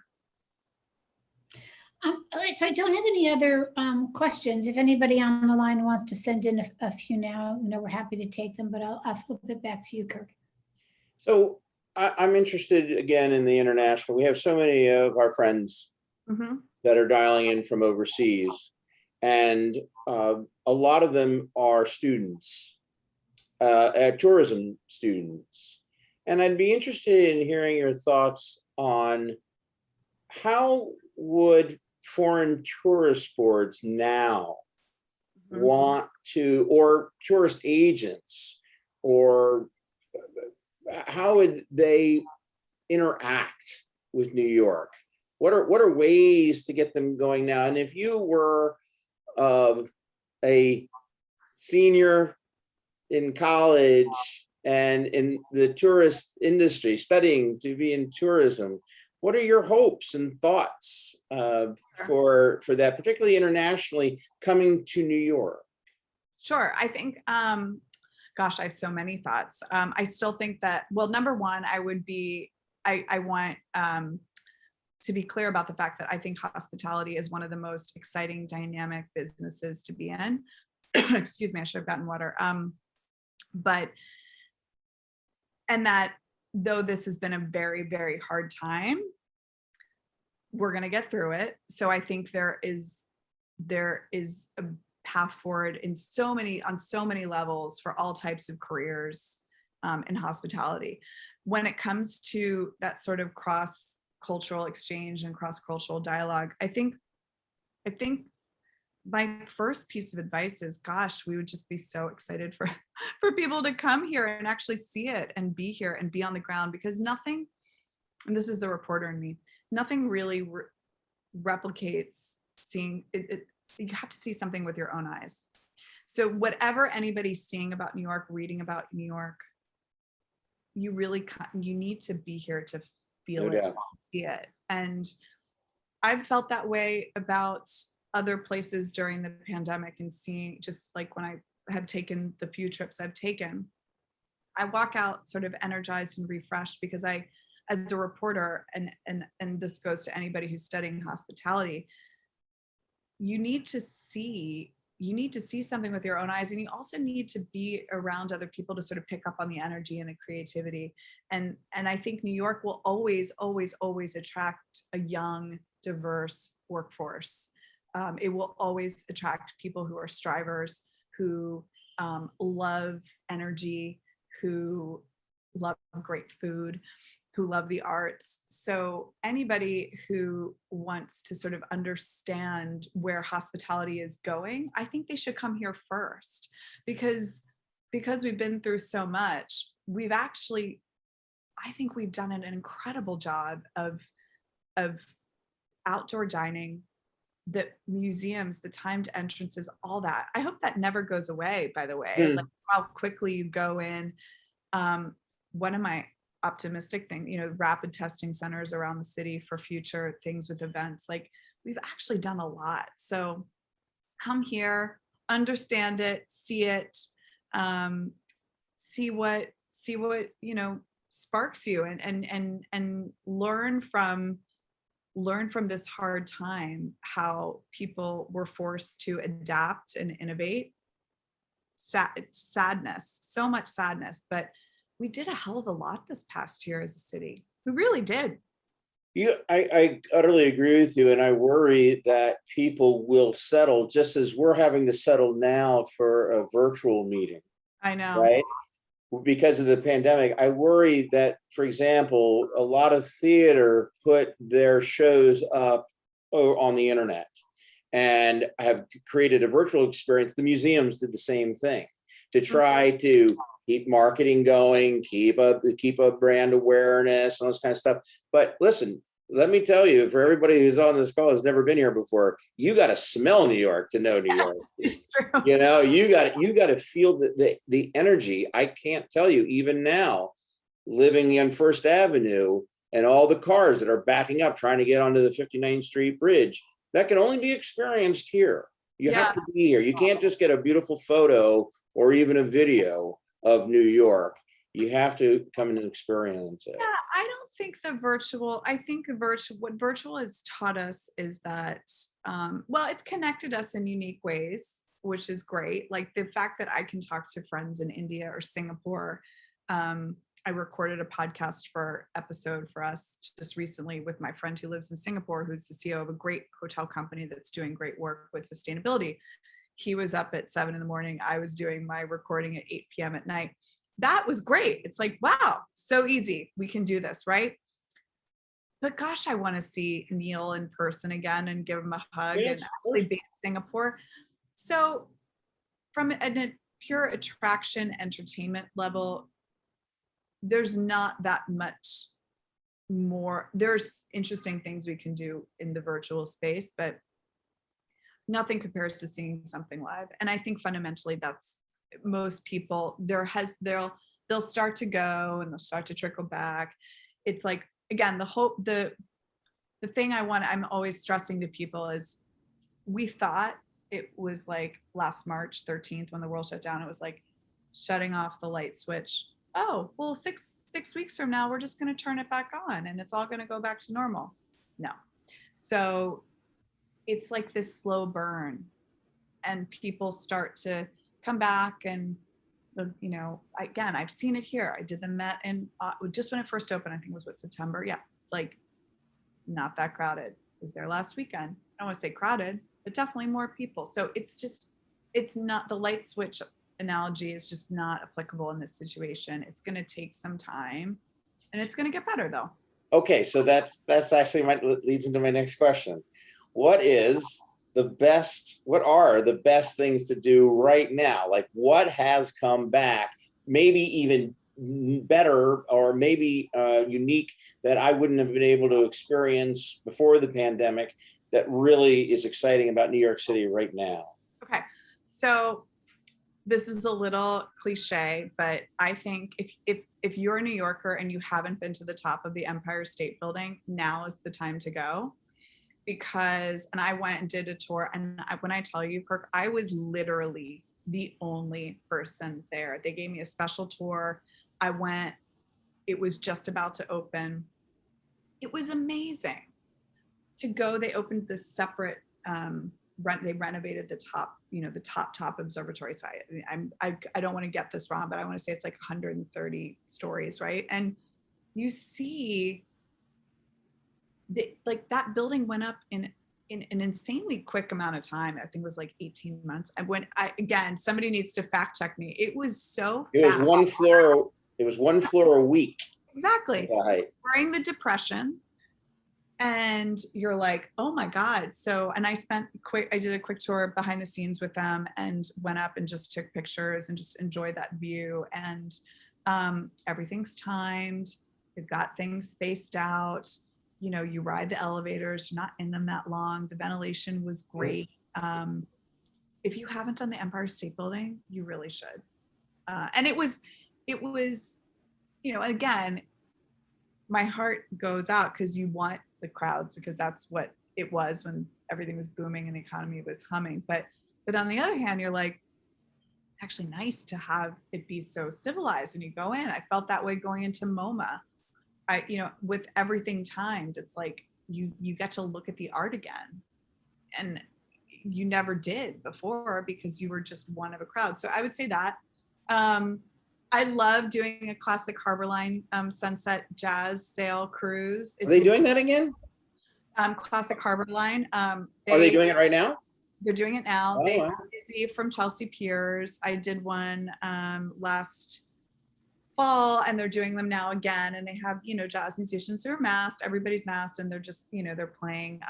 So I don't have any other questions. If anybody on the line wants to send in a few now, we're happy to take them, but I'll flip it back to you, Kirk. So I'm interested again in the international. We have so many of our friends that are dialing in from overseas, and a lot of them are students, tourism students. And I'd be interested in hearing your thoughts on how would foreign tourist boards now want to, or tourist agents, or how would they interact with New York? What are ways to get them going now? And if you were a senior in college and in the tourist industry, studying to be in tourism, what are your hopes and thoughts for that, particularly internationally, coming to New York? Sure. I think, gosh, I have so many thoughts. I still think that, well, number one, I want to be clear about the fact that I think hospitality is one of the most exciting, dynamic businesses to be in. Excuse me, I should have gotten water. And that though this has been a very, very hard time, we're going to get through it. So I think there is there is a path forward on so many levels for all types of careers in hospitality. When it comes to that sort of cross-cultural exchange and cross-cultural dialogue, I think my first piece of advice is, gosh, we would just be so excited for people to come here and actually see it and be here and be on the ground, because nothing, and this is the reporter in me, nothing really replicates seeing it. You have to see something with your own eyes. So whatever anybody's seeing about New York, reading about New York, you need to be here to feel No it, doubt. see it. And I've felt that way about other places during the pandemic, and seeing, just like when I had taken the few trips I've taken, I walk out sort of energized and refreshed, because I, as a reporter, and this goes to anybody who's studying hospitality, you need to see something with your own eyes, and you also need to be around other people to sort of pick up on the energy and the creativity. And I think New York will always attract a young, diverse workforce. It will always attract people who are strivers, who love energy, who love great food, who love the arts. So anybody who wants to sort of understand where hospitality is going, I think they should come here first, because we've been through so much. I think we've done an incredible job of outdoor dining, the museums, the timed entrances, all that. I hope that never goes away, by the way, like how quickly you go in. One of my optimistic things, rapid testing centers around the city for future things with events, like we've actually done a lot. So come here, understand it, see it, see what sparks you, and learn from this hard time, how people were forced to adapt and innovate. Sadness, so much sadness, but we did a hell of a lot this past year as a city. We really did. Yeah, I utterly agree with you. And I worry that people will settle, just as we're having to settle now for a virtual meeting, I know. right? Because of the pandemic. I worry that, for example, a lot of theater put their shows up on the internet and have created a virtual experience. The museums did the same thing to try to keep marketing going, keep a brand awareness, and all this kind of stuff. But listen, let me tell you, for everybody who's on this call has never been here before, you got to smell New York to know New York. It's true. You got to feel the energy. I can't tell you, even now, living on First Avenue and all the cars that are backing up trying to get onto the 59th Street Bridge, that can only be experienced here. You have to be here. You can't just get a beautiful photo or even a video of New York. You have to come and experience it. Yeah, I don't think what virtual has taught us is that, it's connected us in unique ways, which is great. Like the fact that I can talk to friends in India or Singapore. I recorded a podcast episode for us just recently with my friend who lives in Singapore, who's the CEO of a great hotel company that's doing great work with sustainability. He was up at 7 a.m. I was doing my recording at 8 p.m. at night. That was great. It's like, wow, so easy. We can do this, right? But gosh, I want to see Neil in person again and give him a hug and actually be in Singapore. So from a pure attraction entertainment level, there's not that much more. There's interesting things we can do in the virtual space, but nothing compares to seeing something live. And I think fundamentally that's most people, they'll start to go and they'll start to trickle back. It's like, again, the thing I'm always stressing to people is, we thought it was like last March 13th when the world shut down, it was like shutting off the light switch. Oh, well, six weeks from now, we're just going to turn it back on and it's all going to go back to normal. No. So it's like this slow burn, and people start to come back. And again, I've seen it here. I did the Met and just when it first opened, I think it was September. Yeah, like not that crowded. Was there last weekend. I don't want to say crowded, but definitely more people. So it's not, the light switch analogy is just not applicable in this situation. It's going to take some time, and it's going to get better though. Okay, so that's actually leads into my next question. What are the best things to do right now? Like, what has come back, maybe even better, or maybe unique, that I wouldn't have been able to experience before the pandemic, that really is exciting about New York City right now? Okay, so this is a little cliche, but I think if you're a New Yorker and you haven't been to the top of the Empire State Building, now is the time to go. Because, and I went and did a tour, and when I tell you, Kirk, I was literally the only person there. They gave me a special tour. I went, it was just about to open. It was amazing to go. They opened this separate, they renovated the top, the top observatory. So I don't want to get this wrong, but I want to say it's like 130 stories, right? And you see, like that building went up in an insanely quick amount of time. I think it was like 18 months. And again, somebody needs to fact check me. It was so fast. It was one floor a week. Exactly. Right. During the Depression. And you're like, oh my God. So, and I did a quick tour behind the scenes with them, and went up and just took pictures and just enjoyed that view. And everything's timed. They've got things spaced out. You ride the elevators, you're not in them that long. The ventilation was great. If you haven't done the Empire State Building, you really should. And it was, again, my heart goes out because you want the crowds, because that's what it was when everything was booming and the economy was humming. But on the other hand, you're like, it's actually nice to have it be so civilized when you go in. I felt that way going into MoMA. With everything timed, it's like you get to look at the art again, and you never did before because you were just one of a crowd. So I would say that. I love doing a classic Harborline sunset jazz sail cruise. Are they doing that again? Classic Harborline. Are they doing it right now? They're doing it now. Oh, They wow. leave from Chelsea Piers. I did one last fall, and they're doing them now again. And they have, jazz musicians who are masked. Everybody's masked, and they're just, they're playing.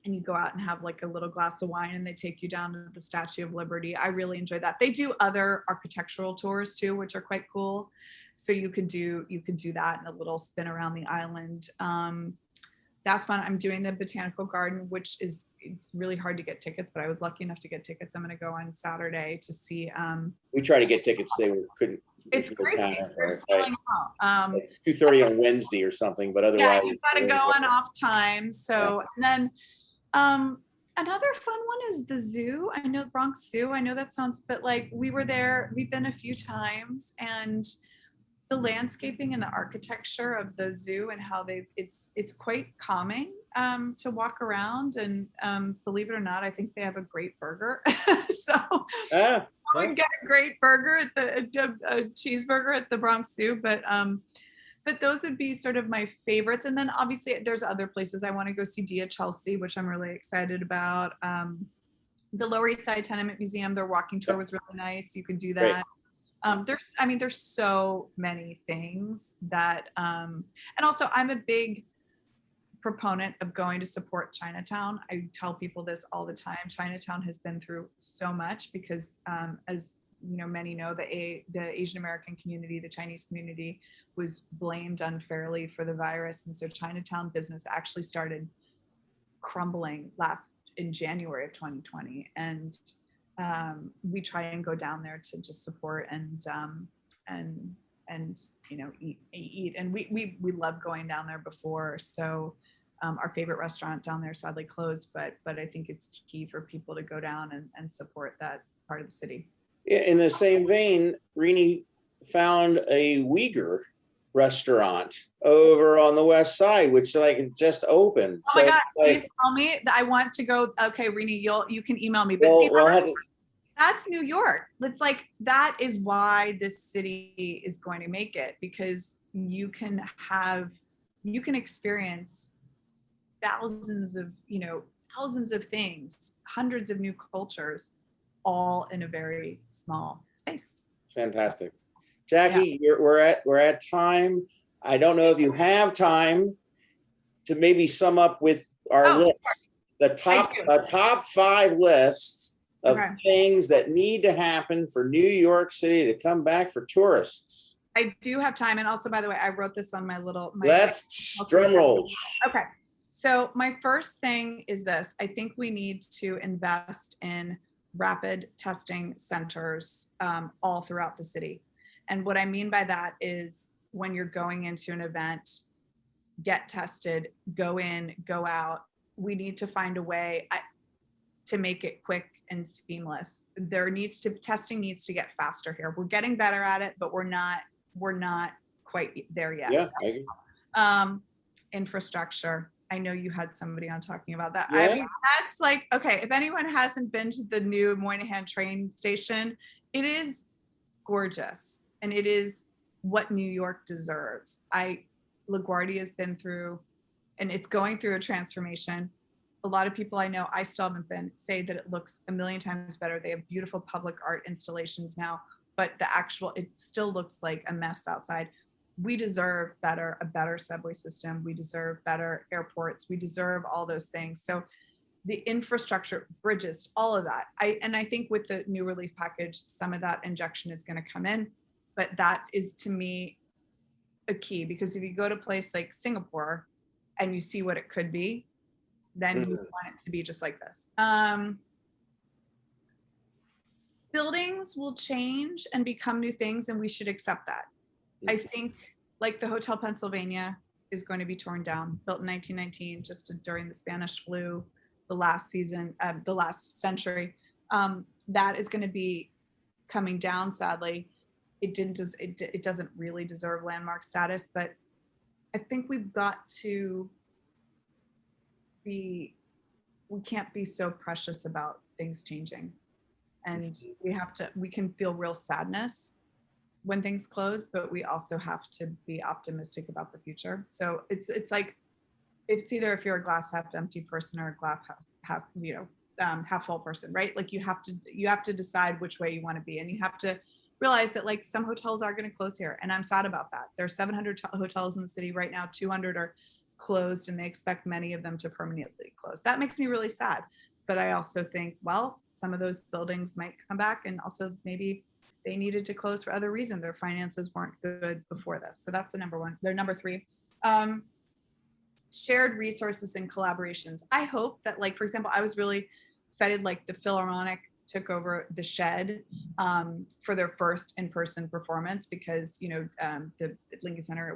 And you go out and have like a little glass of wine, and they take you down to the Statue of Liberty. I really enjoy that. They do other architectural tours too, which are quite cool. So you could do that and a little spin around the island. That's fun. I'm doing the Botanical Garden, which it's really hard to get tickets, but I was lucky enough to get tickets. I'm going to go on Saturday to see. We tried to get tickets. They couldn't. It's crazy. They're selling out. 2:30 on Wednesday or something, but otherwise. Yeah, you've got to go on off time. So, and then another fun one is the zoo. I know Bronx Zoo. I know that sounds, but like we were there, we've been a few times, and the landscaping and the architecture of the zoo and how it's quite calming to walk around. And believe it or not, I think they have a great burger. So I would get a great burger at a cheeseburger at the Bronx Zoo, but those would be sort of my favorites. And then obviously there's other places I want to go see Dia Chelsea, which I'm really excited about. The Lower East Side Tenement Museum, their walking tour was really nice. You could do that. There's so many things that, and also I'm a big proponent of going to support Chinatown. I tell people this all the time. Chinatown has been through so much because, as many know, the Asian American community, the Chinese community, was blamed unfairly for the virus. And so Chinatown business actually started crumbling in January of 2020. And we try and go down there to just support and eat. And we love going down there before. So our favorite restaurant down there sadly closed, but I think it's key for people to go down and support that part of the city. In the same vein, Rini found a Uyghur restaurant over on the west side, which just opened. Oh my God, please tell me that I want to go. Okay, Rini, you can email me. But that's New York. It's like, that is why this city is going to make it, because you can experience thousands of, thousands of things, hundreds of new cultures, all in a very small space. Fantastic. Jackie, we're at time. I don't know if you have time to maybe sum up with our list, the top 5 lists of things that need to happen for New York City to come back for tourists. I do have time. And also, by the way, I wrote this on my Let's drum roll. Okay. So my first thing is this. I think we need to invest in rapid testing centers all throughout the city. And what I mean by that is when you're going into an event, get tested, go in, go out. We need to find a way to make it quick and seamless. Testing needs to get faster here. We're getting better at it, but we're not quite there yet. Yeah, I agree. Infrastructure. I know you had somebody on talking about that. Yeah. I mean, that's like, okay, if anyone hasn't been to the new Moynihan train station, it is gorgeous. And it is what New York deserves. LaGuardia has been through, and it's going through a transformation. A lot of people I know, I still haven't been, say that it looks a million times better. They have beautiful public art installations now, but it still looks like a mess outside. We deserve a better subway system. We deserve better airports. We deserve all those things. So the infrastructure, bridges, all of that. I think with the new relief package, some of that injection is going to come in, but that is to me a key, because if you go to a place like Singapore and you see what it could be, then you want it to be just like this. Buildings will change and become new things, and we should accept that. I think like the Hotel Pennsylvania is going to be torn down, built in 1919, just during the Spanish flu, the last century. That is going to be coming down, sadly. It doesn't really deserve landmark status, but I think we've got to we can't be so precious about things changing. And we can feel real sadness when things close, but we also have to be optimistic about the future. So it's like, it's either if you're a glass half empty person or a glass half full person, right? Like you have to decide which way you want to be, and you have to realize that like some hotels are going to close here, and I'm sad about that. There are 700 hotels in the city right now, 200 are closed, and they expect many of them to permanently close. That makes me really sad. But I also think, well, some of those buildings might come back, and also maybe they needed to close for other reasons. Their finances weren't good before this. So that's the number one. They're number 3. Shared resources and collaborations. I hope that, like, for example, I was really excited, like the Philharmonic took over the Shed for their first in-person performance, because, the Lincoln Center,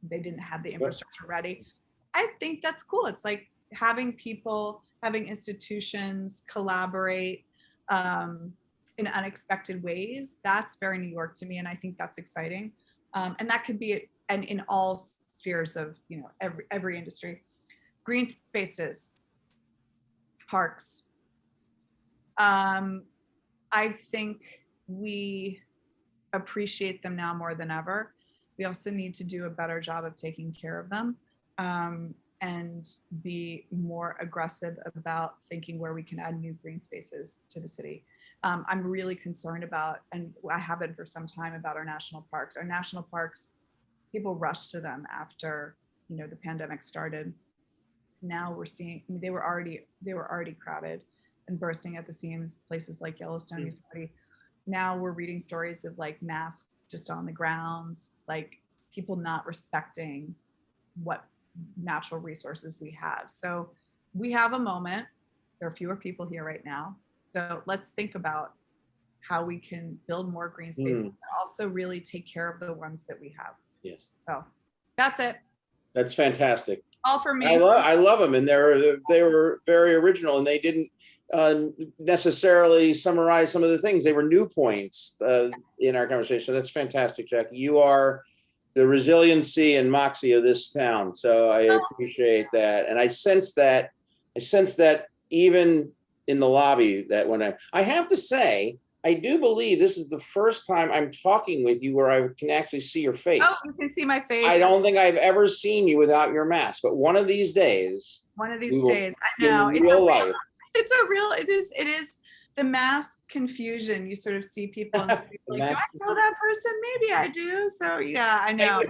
they didn't have the infrastructure ready. I think that's cool. It's like having institutions collaborate in unexpected ways. That's very New York to me, and I think that's exciting. And that could be in all spheres of every industry. Green spaces, parks. I think we appreciate them now more than ever. We also need to do a better job of taking care of them, and be more aggressive about thinking where we can add new green spaces to the city. I'm really concerned about, and I have been for some time, about our national parks. Our national parks, people rushed to them after the pandemic started. Now we're seeing, they were already crowded and bursting at the seams. Places like Yellowstone, Yosemite. Now we're reading stories of like masks just on the grounds, like people not respecting what natural resources we have. So we have a moment. There are fewer people here right now. So let's think about how we can build more green spaces, but also really take care of the ones that we have. Yes. So that's it. That's fantastic. All for me. I love them, and they were very original, and they didn't necessarily summarize some of the things. They were new points in our conversation. That's fantastic, Jackie. You are the resiliency and moxie of this town. So I appreciate that. And I sense that even in the lobby, that when I have to say, I do believe this is the first time I'm talking with you where I can actually see your face. Oh, you can see my face. I don't think I've ever seen you without your mask, but one of these days, One of we these will days. I in know. real life. It is the mask confusion. You sort of see people and see, The like, do mask I know that person? Maybe I do. So yeah, I know.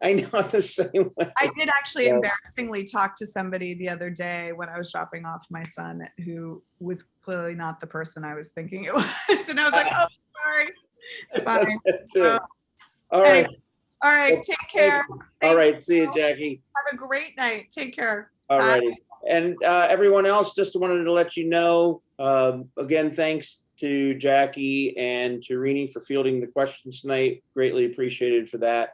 I know it the same way. I did actually Yeah. embarrassingly talk to somebody the other day when I was dropping off my son who was clearly not the person I was thinking it was. And I was like, oh, sorry. Fine. That too. So, All right. anyway, all right. Well, Take care. All Thank right. See you, you. Jackie. Have a great night. Take care. All Bye. righty. And everyone else, just wanted to let you know, again, thanks to Jackie and to Rini for fielding the questions tonight. Greatly appreciated for that.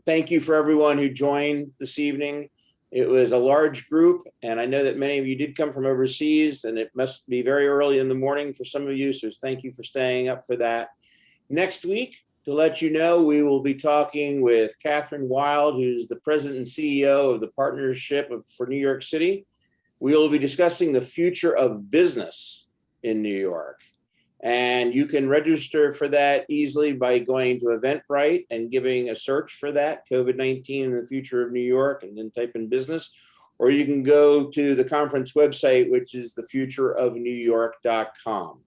Thank you for everyone who joined this evening. It was a large group, and I know that many of you did come from overseas, and it must be very early in the morning for some of you, so thank you for staying up for that. Next week, to let you know, we will be talking with Catherine Wild, who's the president and CEO of the Partnership for New York City. We will be discussing the future of business in New York. And you can register for that easily by going to Eventbrite and giving a search for that, COVID-19 and the future of New York, and then type in business. Or you can go to the conference website, which is thefutureofnewyork.com.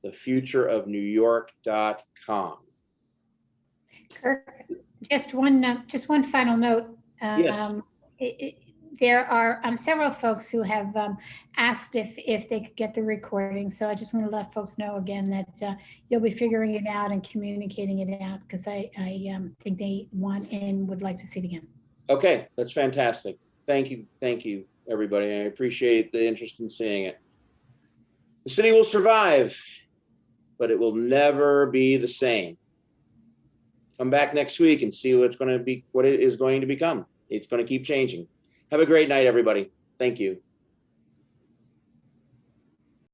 Thefutureofnewyork.com. Kirk, just one final note. Yes. There are several folks who have asked if they could get the recording. So I just want to let folks know again that you'll be figuring it out and communicating it out, because I think they want and would like to see it again. Okay, that's fantastic. Thank you, everybody. I appreciate the interest in seeing it. The city will survive, but it will never be the same. Come back next week and see what it is going to become. It's going to keep changing. Have a great night, everybody. Thank you.